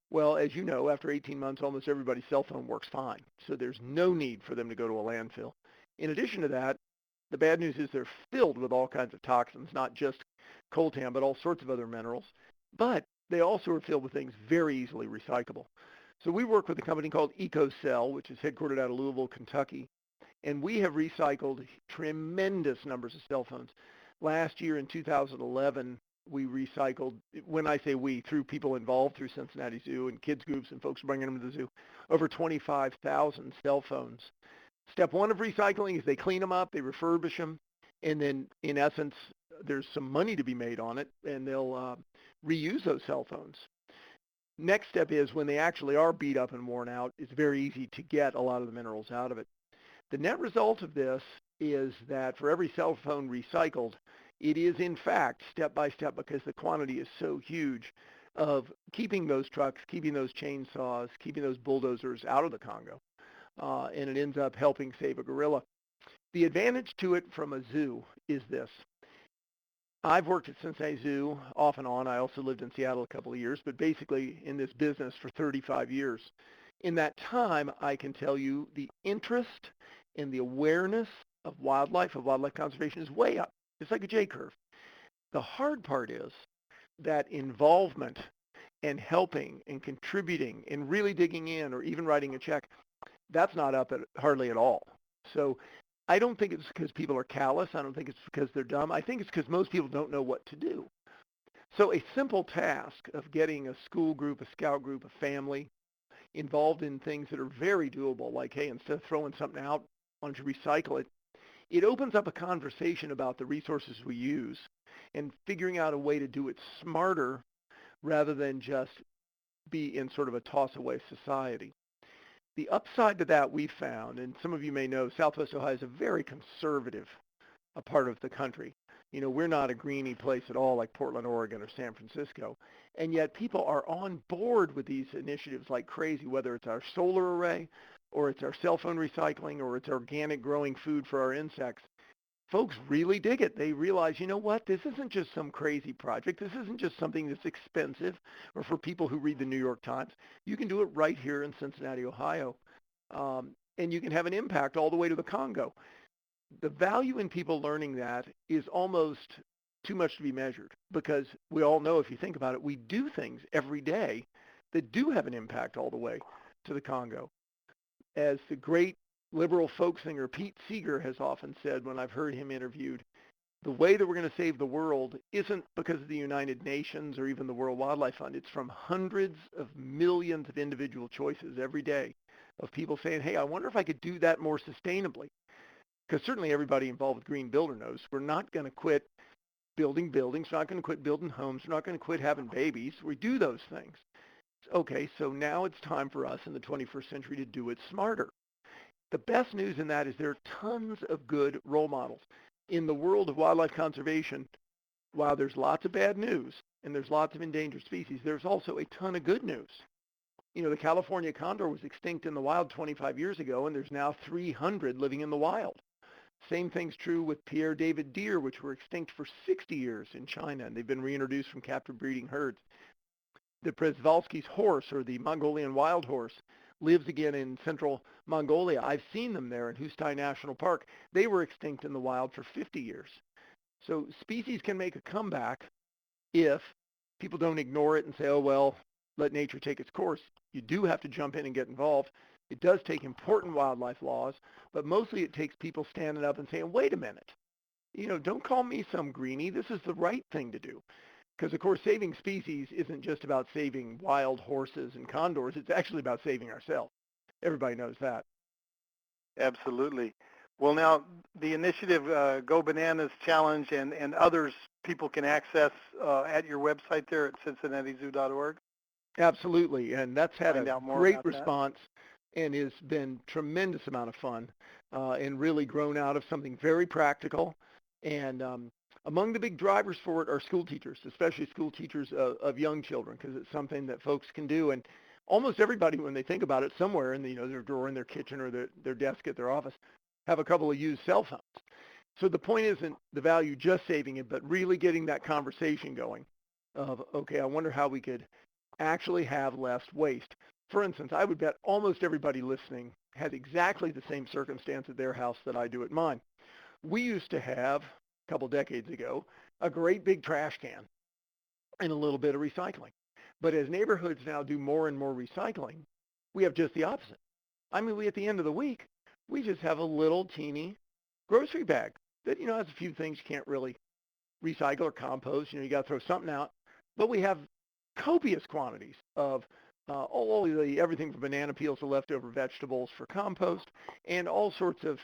Well, as you know, after 18 months, almost everybody's cell phone works fine. So there's no need for them to go to a landfill. In addition to that, the bad news is they're filled with all kinds of toxins, not just coltan, but all sorts of other minerals. But they also are filled with things very easily recyclable. So we work with a company called EcoCell, which is headquartered out of Louisville, Kentucky. And we have recycled tremendous numbers of cell phones. Last year in 2011, we recycled, when I say we, through people involved through Cincinnati Zoo and kids groups and folks bringing them to the zoo, over 25,000 cell phones. Step one of recycling is they clean them up, they refurbish them, and then in essence, there's some money to be made on it, and they'll reuse those cell phones. Next step is when they actually are beat up and worn out, it's very easy to get a lot of the minerals out of it. The net result of this is that for every cell phone recycled, it is in fact step by step, because the quantity is so huge, of keeping those trucks, keeping those chainsaws, keeping those bulldozers out of the Congo. And it ends up helping save a gorilla. The advantage to it from a zoo is this. I've worked at Cincinnati Zoo off and on. I also lived in Seattle a couple of years, but basically in this business for 35 years. In that time, I can tell you the interest and the awareness of wildlife conservation is way up. It's like a J-curve. The hard part is that involvement and helping and contributing and really digging in or even writing a check, that's not up hardly at all. So I don't think it's because people are callous. I don't think it's because they're dumb. I think it's because most people don't know what to do. So a simple task of getting a school group, a scout group, a family involved in things that are very doable, like, hey, instead of throwing something out, why don't you recycle it? It opens up a conversation about the resources we use and figuring out a way to do it smarter rather than just be in sort of a toss-away society. The upside to that we found, and some of you may know, Southwest Ohio is a very conservative part of the country. You know, we're not a greeny place at all like Portland, Oregon, or San Francisco. And yet people are on board with these initiatives like crazy, whether it's our solar array, or it's our cell phone recycling, or it's organic growing food for our insects. Folks really dig it. They realize, you know what, this isn't just some crazy project. This isn't just something that's expensive or for people who read the New York Times. You can do it right here in Cincinnati, Ohio. and you can have an impact all the way to the Congo. The value in people learning that is almost too much to be measured, because we all know, if you think about it, we do things every day that do have an impact all the way to the Congo. As the great liberal folk singer Pete Seeger has often said when I've heard him interviewed, the way that we're going to save the world isn't because of the United Nations or even the World Wildlife Fund. It's from hundreds of millions of individual choices every day of people saying, hey, I wonder if I could do that more sustainably. Because certainly everybody involved with Green Builder knows we're not going to quit building buildings, we're not going to quit building homes, we're not going to quit having babies. We do those things. Okay, so now it's time for us in the 21st century to do it smarter. The best news in that is there are tons of good role models. In the world of wildlife conservation, while there's lots of bad news and there's lots of endangered species, there's also a ton of good news. You know, the California condor was extinct in the wild 25 years ago, and there's now 300 living in the wild. Same thing's true with Pierre David deer, which were extinct for 60 years in China, and they've been reintroduced from captive breeding herds. The Przewalski's horse, or the Mongolian wild horse, lives again in central Mongolia. I've seen them there in Hustai National Park. They were extinct in the wild for 50 years. So species can make a comeback if people don't ignore it and say, oh, well, let nature take its course. You do have to jump in and get involved. It does take important wildlife laws, but mostly it takes people standing up and saying, wait a minute, you know, don't call me some greenie. This is the right thing to do. Because, of course, saving species isn't just about saving wild horses and condors. It's actually about saving ourselves. Everybody knows that. Absolutely. Well, now, the initiative Go Bananas Challenge and others people can access at your website there at cincinnatizoo.org. Absolutely, and that's had Find a out more great about that. response and has been tremendous amount of fun and really grown out of something very practical. And among the big drivers for it are school teachers, especially school teachers of young children, because it's something that folks can do. And almost everybody, when they think about it, somewhere in their drawer in their kitchen or their desk at their office, have a couple of used cell phones. So the point isn't the value just saving it, but really getting that conversation going of, okay, I wonder how we could actually have less waste. For instance, I would bet almost everybody listening has exactly the same circumstance at their house that I do at mine. We used to have, a couple decades ago, a great big trash can and a little bit of recycling. But as neighborhoods now do more and more recycling, we have just the opposite. I mean, at the end of the week, we just have a little teeny grocery bag that, has a few things you can't really recycle or compost. You got to throw something out. But we have copious quantities of everything from banana peels to leftover vegetables for compost, and all sorts of,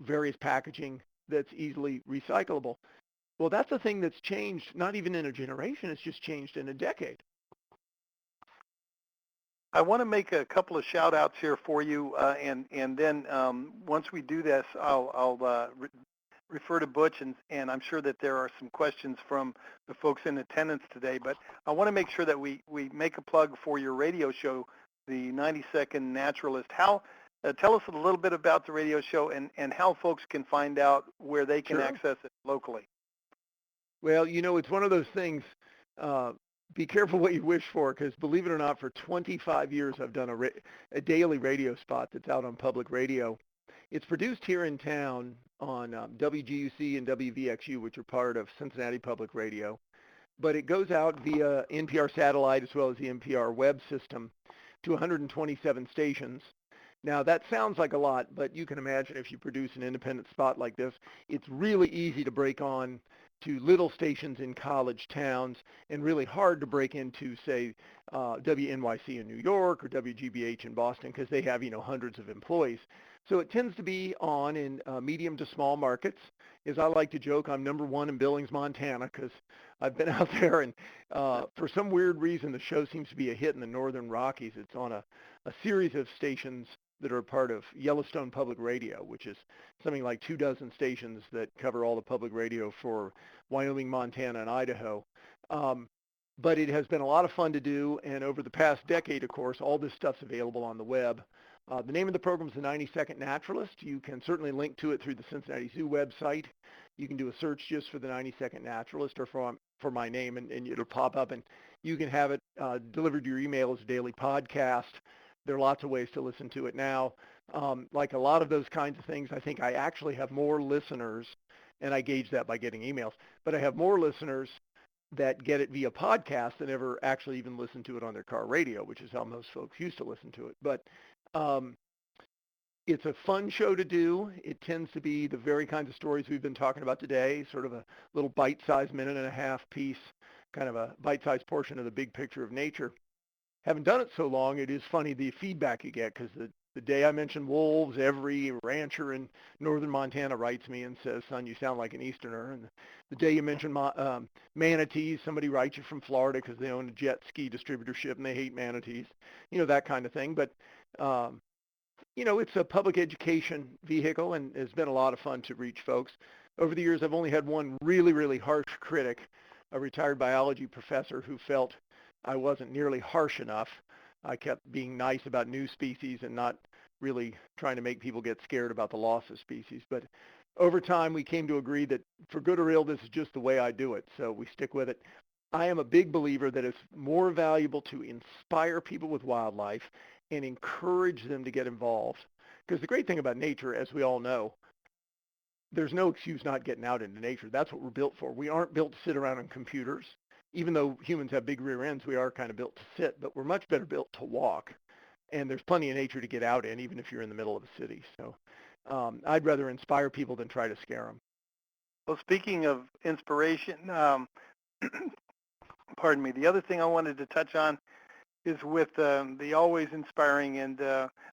various packaging that's easily recyclable. Well, that's a thing that's changed, not even in a generation, it's just changed in a decade. I want to make a couple of shout outs here for you, and then once we do this, I'll refer to Butch, and I'm sure that there are some questions from the folks in attendance today, but I want to make sure that we make a plug for your radio show, the 90-Second Naturalist. Tell us a little bit about the radio show and how folks can find out where they can access it locally. Well, it's one of those things, be careful what you wish for, because believe it or not, for 25 years I've done a daily radio spot that's out on public radio. It's produced here in town on WGUC and WVXU, which are part of Cincinnati Public Radio. But it goes out via NPR satellite as well as the NPR web system to 127 stations. Now, that sounds like a lot, but you can imagine if you produce an independent spot like this, it's really easy to break on to little stations in college towns and really hard to break into, say, WNYC in New York or WGBH in Boston, because they have, hundreds of employees. So it tends to be on in medium to small markets. As I like to joke, I'm number one in Billings, Montana, because I've been out there, and for some weird reason, the show seems to be a hit in the Northern Rockies. It's on a series of stations that are part of Yellowstone Public Radio, which is something like 24 stations that cover all the public radio for Wyoming, Montana, and Idaho. But it has been a lot of fun to do, and over the past decade, of course, all this stuff's available on the web. The name of the program is the 90-Second Naturalist. You can certainly link to it through the Cincinnati Zoo website. You can do a search just for the 90-Second Naturalist or for my name, and it'll pop up, and you can have it delivered to your email as a daily podcast. There are lots of ways to listen to it now. Like a lot of those kinds of things, I think I actually have more listeners, and I gauge that by getting emails, but I have more listeners that get it via podcast than ever actually even listen to it on their car radio, which is how most folks used to listen to it. But um, it's a fun show to do. It tends to be the very kinds of stories we've been talking about today, sort of a little bite-sized minute and a half piece, kind of a bite-sized portion of the big picture of nature. Having done it so long, it is funny the feedback you get, because the day I mention wolves, every rancher in northern Montana writes me and says, son, you sound like an Easterner. And the day you mention manatees, somebody writes you from Florida because they own a jet ski distributorship and they hate manatees, that kind of thing. But um, it's a public education vehicle, and it's been a lot of fun to reach folks. Over the years, I've only had one really, really harsh critic, a retired biology professor who felt I wasn't nearly harsh enough. I kept being nice about new species and not really trying to make people get scared about the loss of species. But over time, we came to agree that for good or ill, this is just the way I do it, so we stick with it. I am a big believer that it's more valuable to inspire people with wildlife and encourage them to get involved. Because the great thing about nature, as we all know, there's no excuse not getting out into nature. That's what we're built for. We aren't built to sit around on computers. Even though humans have big rear ends, we are kind of built to sit, but we're much better built to walk. And there's plenty of nature to get out in, even if you're in the middle of a city. So I'd rather inspire people than try to scare them. Well, speaking of inspiration, pardon me, the other thing I wanted to touch on is with the always inspiring and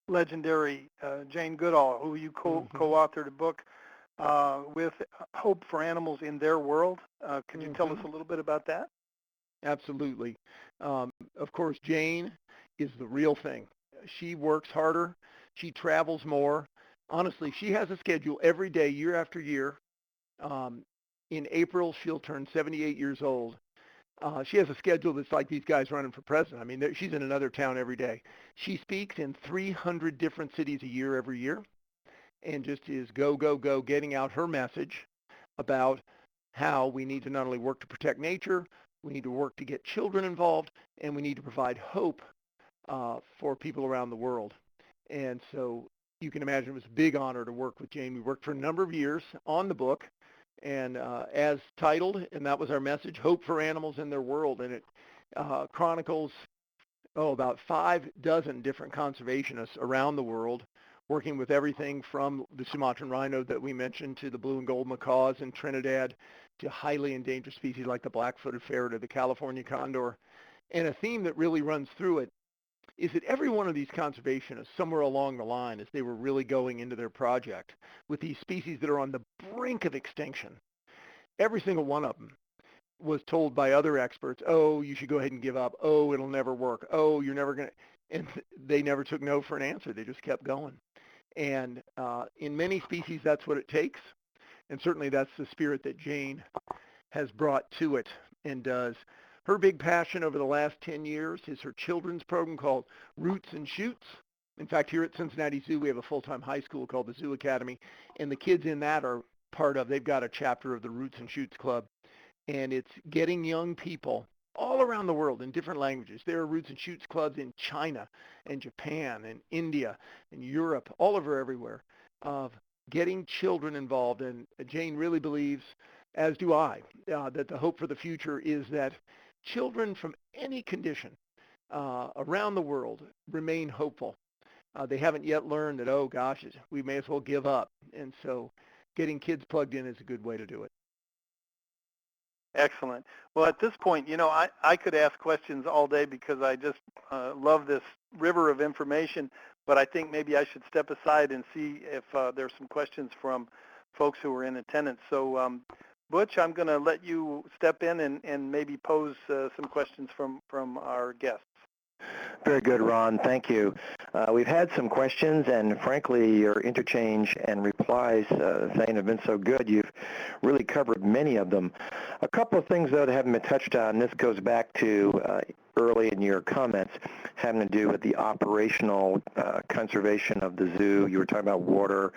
legendary Jane Goodall, who you co-authored a book with, Hope for Animals in Their World. Could you tell us a little bit about that? Absolutely. Of course, Jane is the real thing. She works harder. She travels more. Honestly, she has a schedule every day, year after year. In April, she'll turn 78 years old. She has a schedule that's like these guys running for president. I mean, she's in another town every day. She speaks in 300 different cities a year every year, and just is go, go, go, getting out her message about how we need to not only work to protect nature, we need to work to get children involved, and we need to provide hope for people around the world. And so you can imagine it was a big honor to work with Jane. We worked for a number of years on the book, and as titled, and that was our message, Hope for Animals in Their World. And it chronicles, about 6 different conservationists around the world, working with everything from the Sumatran Rhino that we mentioned to the blue and gold macaws in Trinidad to highly endangered species like the black-footed ferret or the California condor. And a theme that really runs through it is that every one of these conservationists, somewhere along the line, as they were really going into their project with these species that are on the brink of extinction, every single one of them was told by other experts, oh, you should go ahead and give up. Oh, it'll never work. Oh, you're never going to. And they never took no for an answer. They just kept going. And in many species, that's what it takes. And certainly that's the spirit that Jane has brought to it and does. Her big passion over the last 10 years is her children's program called Roots and Shoots. In fact, here at Cincinnati Zoo, we have a full-time high school called the Zoo Academy, and the kids in that are they've got a chapter of the Roots and Shoots Club, and it's getting young people all around the world in different languages. There are Roots and Shoots clubs in China and Japan and India and Europe, all over everywhere, of getting children involved. And Jane really believes, as do I, that the hope for the future is that children from any condition around the world remain hopeful. They haven't yet learned that, oh gosh, we may as well give up. And so getting kids plugged in is a good way to do it. Excellent. Well, at this point, I could ask questions all day because I just love this river of information, but I think maybe I should step aside and see if there's some questions from folks who are in attendance. So, Butch, I'm going to let you step in and maybe pose some questions from our guests. Very good, Ron. Thank you. We've had some questions, and frankly, your interchange and replies, Thane, have been so good. You've really covered many of them. A couple of things, though, that haven't been touched on. This goes back to early in your comments having to do with the operational conservation of the zoo. You were talking about water,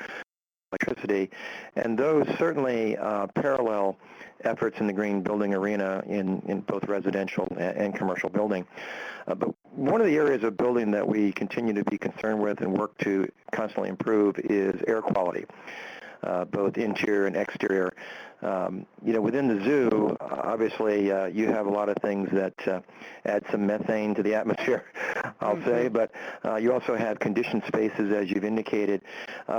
electricity, and those certainly parallel efforts in the green building arena in both residential and commercial building. But one of the areas of building that we continue to be concerned with and work to constantly improve is air quality, both interior and exterior. Within the zoo, obviously, you have a lot of things that add some methane to the atmosphere, I'll say, but you also have conditioned spaces, as you've indicated.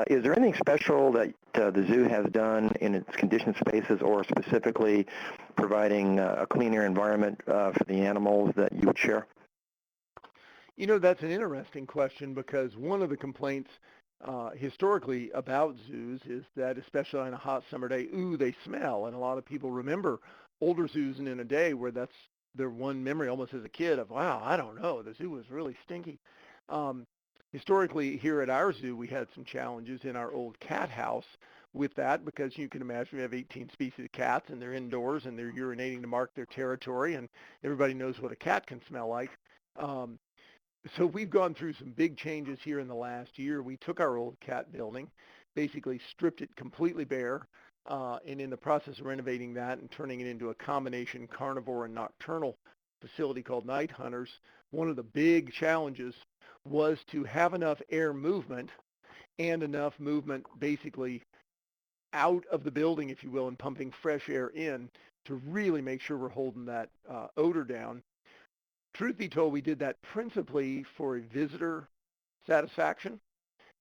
Is there anything special that the zoo has done in its conditioned spaces, or specifically providing a clean air environment for the animals that you would share? That's an interesting question, because one of the complaints historically about zoos is that, especially on a hot summer day, they smell. And a lot of people remember older zoos and in a day where that's their one memory almost as a kid of, wow, I don't know, the zoo was really stinky. Historically, here at our zoo, we had some challenges in our old cat house with that, because you can imagine we have 18 species of cats, and they're indoors, and they're urinating to mark their territory, and everybody knows what a cat can smell like. So we've gone through some big changes here in the last year. We took our old cat building, basically stripped it completely bare, and in the process of renovating that and turning it into a combination carnivore and nocturnal facility called Night Hunters. One of the big challenges was to have enough air movement and enough movement basically out of the building, if you will, and pumping fresh air in to really make sure we're holding that odor down. Truth be told, we did that principally for visitor satisfaction,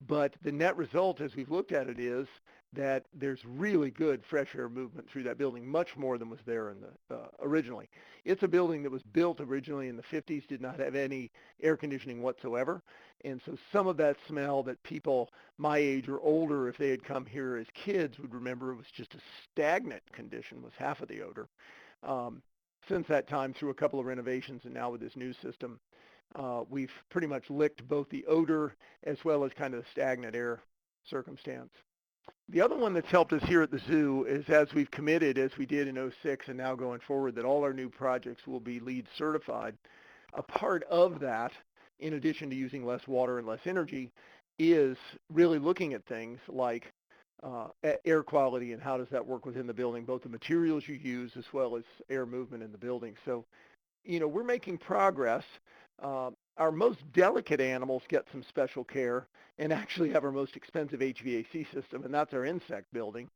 but the net result, as we've looked at it, is that there's really good fresh air movement through that building, much more than was there in the originally. It's a building that was built originally in the 50s, did not have any air conditioning whatsoever, and so some of that smell that people my age or older, if they had come here as kids, would remember it was just a stagnant condition, was half of the odor. Since that time, through a couple of renovations and now with this new system, we've pretty much licked both the odor as well as kind of the stagnant air circumstance. The other one that's helped us here at the zoo is, as we've committed, as we did in '06 and now going forward, that all our new projects will be LEED certified. A part of that, in addition to using less water and less energy, is really looking at things like air quality and how does that work within the building, both the materials you use as well as air movement in the building. So, we're making progress. Our most delicate animals get some special care and actually have our most expensive HVAC system, and that's our insect building.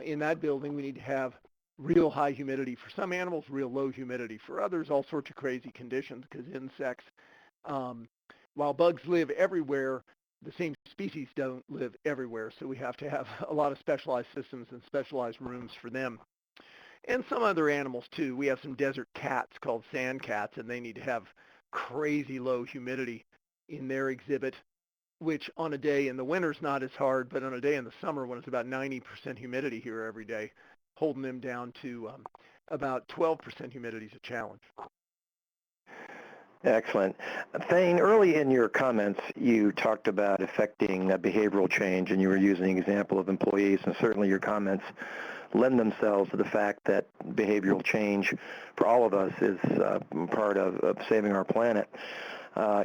In that building, we need to have real high humidity for some animals, real low humidity for others, all sorts of crazy conditions, because insects, while bugs live everywhere, the same species don't live everywhere, so we have to have a lot of specialized systems and specialized rooms for them. And some other animals, too. We have some desert cats called sand cats, and they need to have crazy low humidity in their exhibit, which on a day in the winter's not as hard, but on a day in the summer when it's about 90% humidity here every day, holding them down to about 12% humidity is a challenge. Excellent. Thane, early in your comments, you talked about affecting behavioral change, and you were using the example of employees, and certainly your comments lend themselves to the fact that behavioral change for all of us is part of saving our planet.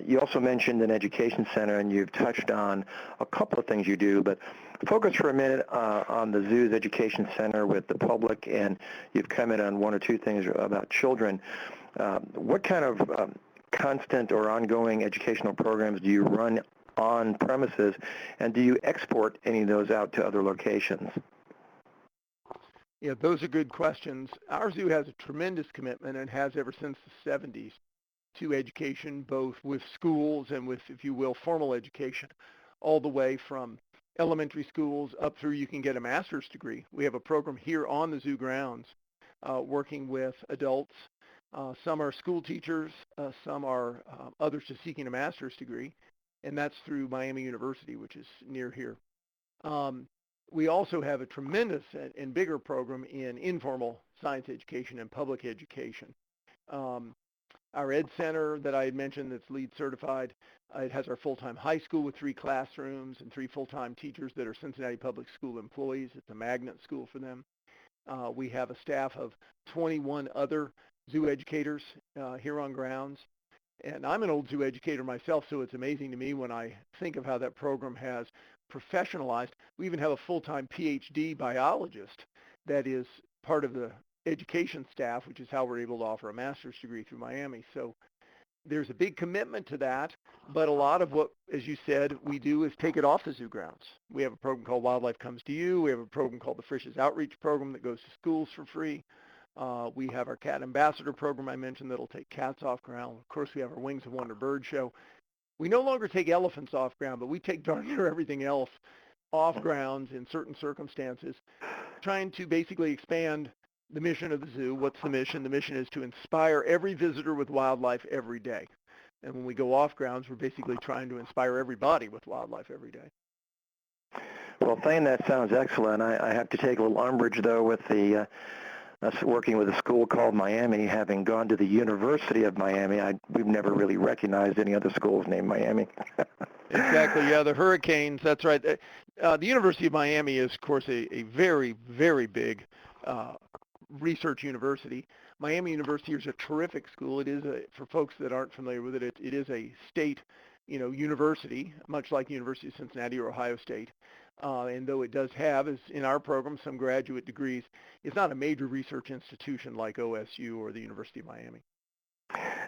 You also mentioned an education center, and you've touched on a couple of things you do, but focus for a minute on the zoo's education center with the public, and you've commented on one or two things about children. What kind of constant or ongoing educational programs do you run on premises, and do you export any of those out to other locations? Yeah, those are good questions. Our zoo has a tremendous commitment, and has ever since the 70s, to education, both with schools and with, if you will, formal education, all the way from elementary schools up through you can get a master's degree. We have a program here on the zoo grounds working with adults. Some are school teachers, some are others just seeking a master's degree, and that's through Miami University, which is near here. We also have a tremendous and bigger program in informal science education and public education. Our Ed Center that I had mentioned that's LEED certified, it has our full-time high school with 3 classrooms and 3 full-time teachers that are Cincinnati Public School employees. It's a magnet school for them. We have a staff of 21 other zoo educators here on grounds. And I'm an old zoo educator myself, so it's amazing to me when I think of how that program has professionalized. We even have a full-time PhD biologist that is part of the education staff, which is how we're able to offer a master's degree through Miami. So there's a big commitment to that, but a lot of what, as you said, we do is take it off the zoo grounds. We have a program called Wildlife Comes to You. We have a program called the Frisch's Outreach Program that goes to schools for free. We have our Cat Ambassador program I mentioned that'll take cats off ground. Of course, we have our Wings of Wonder bird show. We no longer take elephants off ground, but we take darn near everything else off grounds in certain circumstances, trying to basically expand the mission of the zoo. What's the mission? The mission is to inspire every visitor with wildlife every day. And when we go off grounds, we're basically trying to inspire everybody with wildlife every day. Well, Thane, that sounds excellent. I have to take a little umbrage, though, with us working with a school called Miami. Having gone to the University of Miami, we've never really recognized any other schools named Miami. Exactly, yeah, the Hurricanes, that's right. The University of Miami is, of course, a very, very big research university. Miami University is a terrific school. It is, for folks that aren't familiar with it, it is a state, university, much like the University of Cincinnati or Ohio State. And though it does have, as in our program, some graduate degrees, it's not a major research institution like OSU or the University of Miami.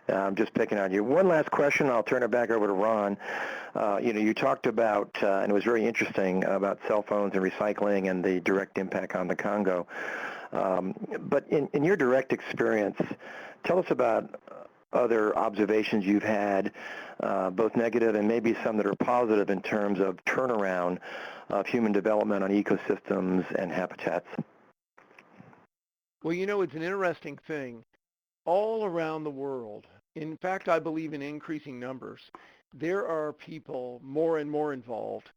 I'm just picking on you. One last question. I'll turn it back over to Ron. You talked about, and it was very interesting, about cell phones and recycling and the direct impact on the Congo. But in your direct experience, tell us about other observations you've had, both negative and maybe some that are positive in terms of turnaround of human development on ecosystems and habitats. Well, it's an interesting thing. All around the world, in fact, I believe in increasing numbers, there are people more and more involved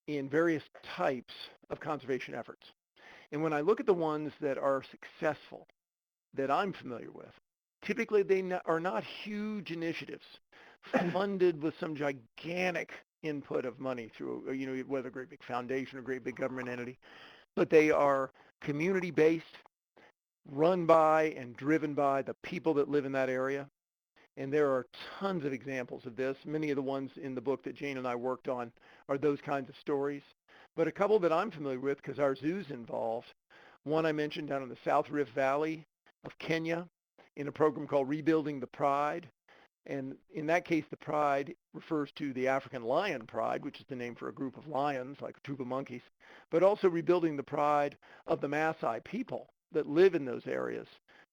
in various types of conservation efforts. And when I look at the ones that are successful, that I'm familiar with, typically they are not huge initiatives funded with some gigantic input of money through, whether a great big foundation or a great big government entity, but they are community-based, run by and driven by the people that live in that area. And there are tons of examples of this. Many of the ones in the book that Jane and I worked on are those kinds of stories. But a couple that I'm familiar with, because our zoo's involved, one I mentioned down in the South Rift Valley of Kenya in a program called Rebuilding the Pride. And in that case, the pride refers to the African lion pride, which is the name for a group of lions, like a troop of monkeys, but also rebuilding the pride of the Maasai people that live in those areas,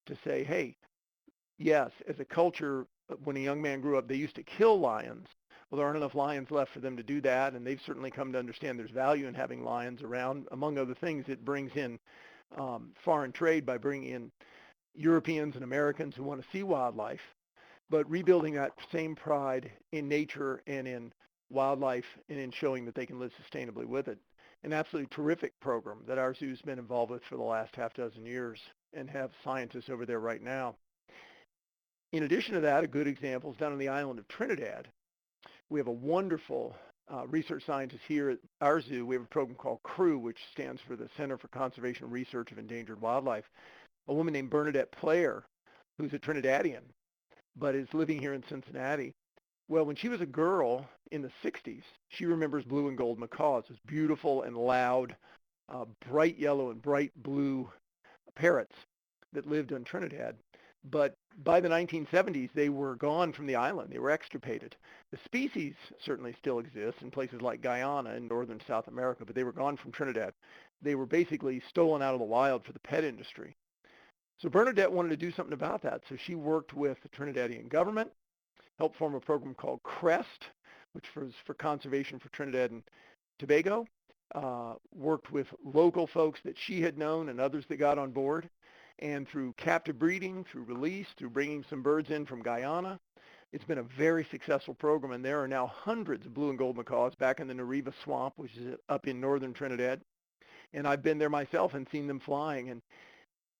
to say, hey, yes, as a culture, when a young man grew up, they used to kill lions. Well, there aren't enough lions left for them to do that, and they've certainly come to understand there's value in having lions around. Among other things, it brings in foreign trade by bringing in Europeans and Americans who want to see wildlife, but rebuilding that same pride in nature and in wildlife and in showing that they can live sustainably with it. An absolutely terrific program that our zoo's been involved with for the last half dozen years and have scientists over there right now. In addition to that, a good example is down on the island of Trinidad. We have a wonderful research scientist here at our zoo. We have a program called CREW, which stands for the Center for Conservation and Research of Endangered Wildlife. A woman named Bernadette Player, who's a Trinidadian, but is living here in Cincinnati. Well, when she was a girl in the 60s, she remembers blue and gold macaws, those beautiful and loud, bright yellow and bright blue parrots that lived on Trinidad. But by the 1970s, they were gone from the island. They were extirpated. The species certainly still exists in places like Guyana in northern South America, but they were gone from Trinidad. They were basically stolen out of the wild for the pet industry. So Bernadette wanted to do something about that. So she worked with the Trinidadian government, helped form a program called CREST, which was for conservation for Trinidad and Tobago, worked with local folks that she had known and others that got on board. And through captive breeding, through release, through bringing some birds in from Guyana, it's been a very successful program. And there are now hundreds of blue and gold macaws back in the Nariva Swamp, which is up in northern Trinidad. And I've been there myself and seen them flying. And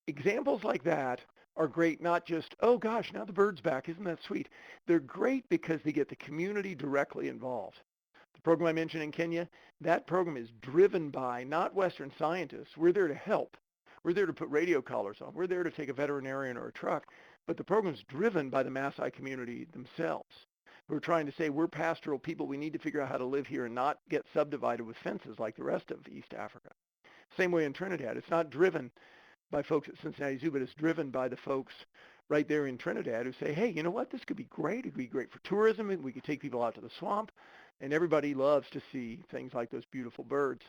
examples like that are great, not just, oh gosh, now the bird's back, isn't that sweet? They're great because they get the community directly involved. The program I mentioned in Kenya, that program is driven by not Western scientists. We're there to help. We're there to put radio collars on. We're there to take a veterinarian or a truck. But the program's driven by the Maasai community themselves. who are trying to say we're pastoral people. We need to figure out how to live here and not get subdivided with fences like the rest of East Africa. Same way in Trinidad. It's not driven by folks at Cincinnati Zoo, but it's driven by the folks right there in Trinidad who say, hey, you know what? This could be great. It could be great for tourism. And we could take people out to the swamp. And everybody loves to see things like those beautiful birds.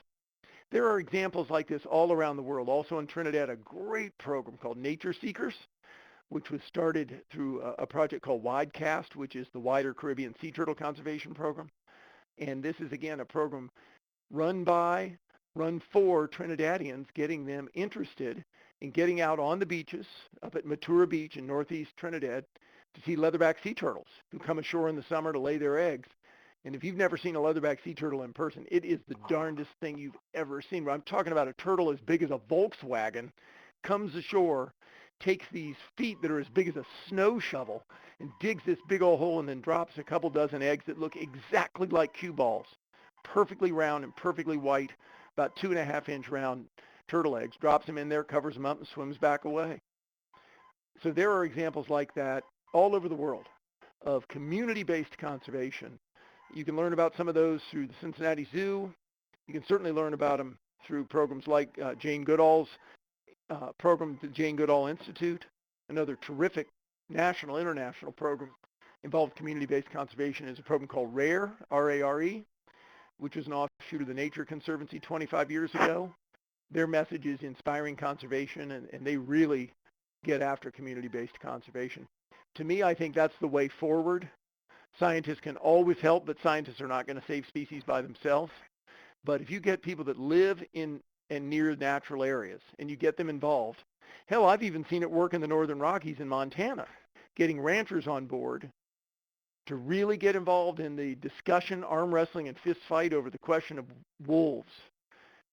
There are examples like this all around the world. Also in Trinidad, a great program called Nature Seekers, which was started through a project called WIDECAST, which is the Wider Caribbean Sea Turtle Conservation Program. And this is, again, a program run for Trinidadians, getting them interested in getting out on the beaches up at Matura Beach in northeast Trinidad to see leatherback sea turtles who come ashore in the summer to lay their eggs. And if you've never seen a leatherback sea turtle in person, it is the darndest thing you've ever seen. I'm talking about a turtle as big as a Volkswagen, comes ashore, takes these feet that are as big as a snow shovel, and digs this big old hole and then drops a couple dozen eggs that look exactly like cue balls, perfectly round and perfectly white, about 2.5-inch round turtle eggs, drops them in there, covers them up, and swims back away. So there are examples like that all over the world of community-based conservation. You can learn about some of those through the Cincinnati Zoo. You can certainly learn about them through programs like Jane Goodall's program, the Jane Goodall Institute, another terrific national, international program involved community-based conservation is a program called RARE, R-A-R-E, which was an offshoot of the Nature Conservancy 25 years ago. Their message is inspiring conservation, and they really get after community-based conservation. To me, I think that's the way forward. Scientists can always help, but scientists are not going to save species by themselves. But if you get people that live in and near natural areas and you get them involved, hell, I've even seen it work in the Northern Rockies in Montana, getting ranchers on board to really get involved in the discussion, arm wrestling, and fist fight over the question of wolves.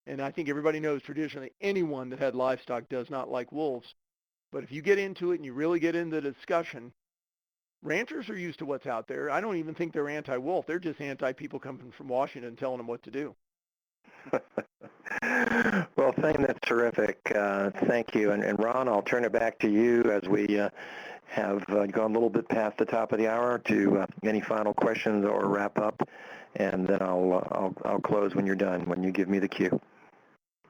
And I think everybody knows traditionally anyone that had livestock does not like wolves. But if you get into it and you really get into the discussion, ranchers are used to what's out there. I don't even think they're anti-wolf. They're just anti-people coming from Washington telling them what to do. Well, Thane, that's terrific. Thank you. And Ron, I'll turn it back to you as we have gone a little bit past the top of the hour to any final questions or wrap up, and then I'll close when you're done, when you give me the cue.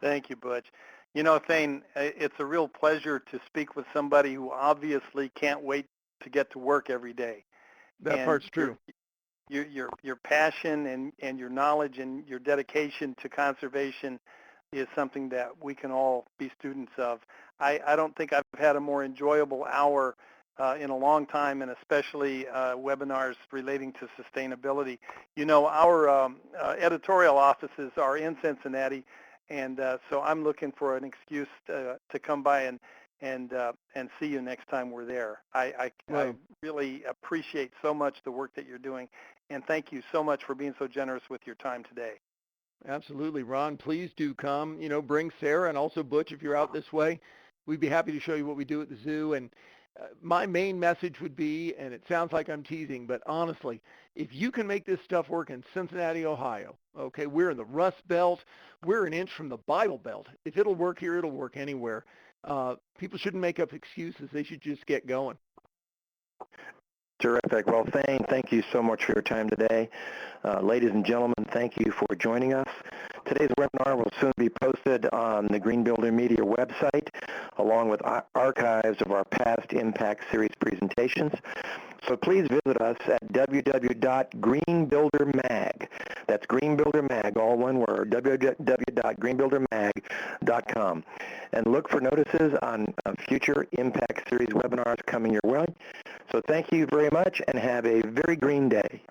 Thank you, Butch. You know, Thane, it's a real pleasure to speak with somebody who obviously can't wait to get to work every day. That part's true. Your passion and your knowledge and your dedication to conservation is something that we can all be students of. I don't think I've had a more enjoyable hour in a long time, and especially webinars relating to sustainability. You know, our editorial offices are in Cincinnati, and so I'm looking for an excuse to come by and see you next time we're there. I really appreciate so much the work that you're doing, and thank you so much for being so generous with your time today. Absolutely, Ron. Please do come. You know, bring Sarah and also Butch if you're out this way. We'd be happy to show you what we do at the zoo. And my main message would be, and it sounds like I'm teasing, but honestly, if you can make this stuff work in Cincinnati, Ohio, okay, we're in the Rust Belt. We're an inch from the Bible Belt. If it'll work here, it'll work anywhere. People shouldn't make up excuses. They should just get going. Terrific. Well, Thane, thank you so much for your time today. Ladies and gentlemen, thank you for joining us. Today's webinar will soon be posted on the Green Builder Media website, along with archives of our past Impact Series presentations. So please visit us at www.greenbuildermag. That's Greenbuildermag, all one word, www.greenbuildermag.com. And look for notices on future Impact Series webinars coming your way. So thank you very much, and have a very green day.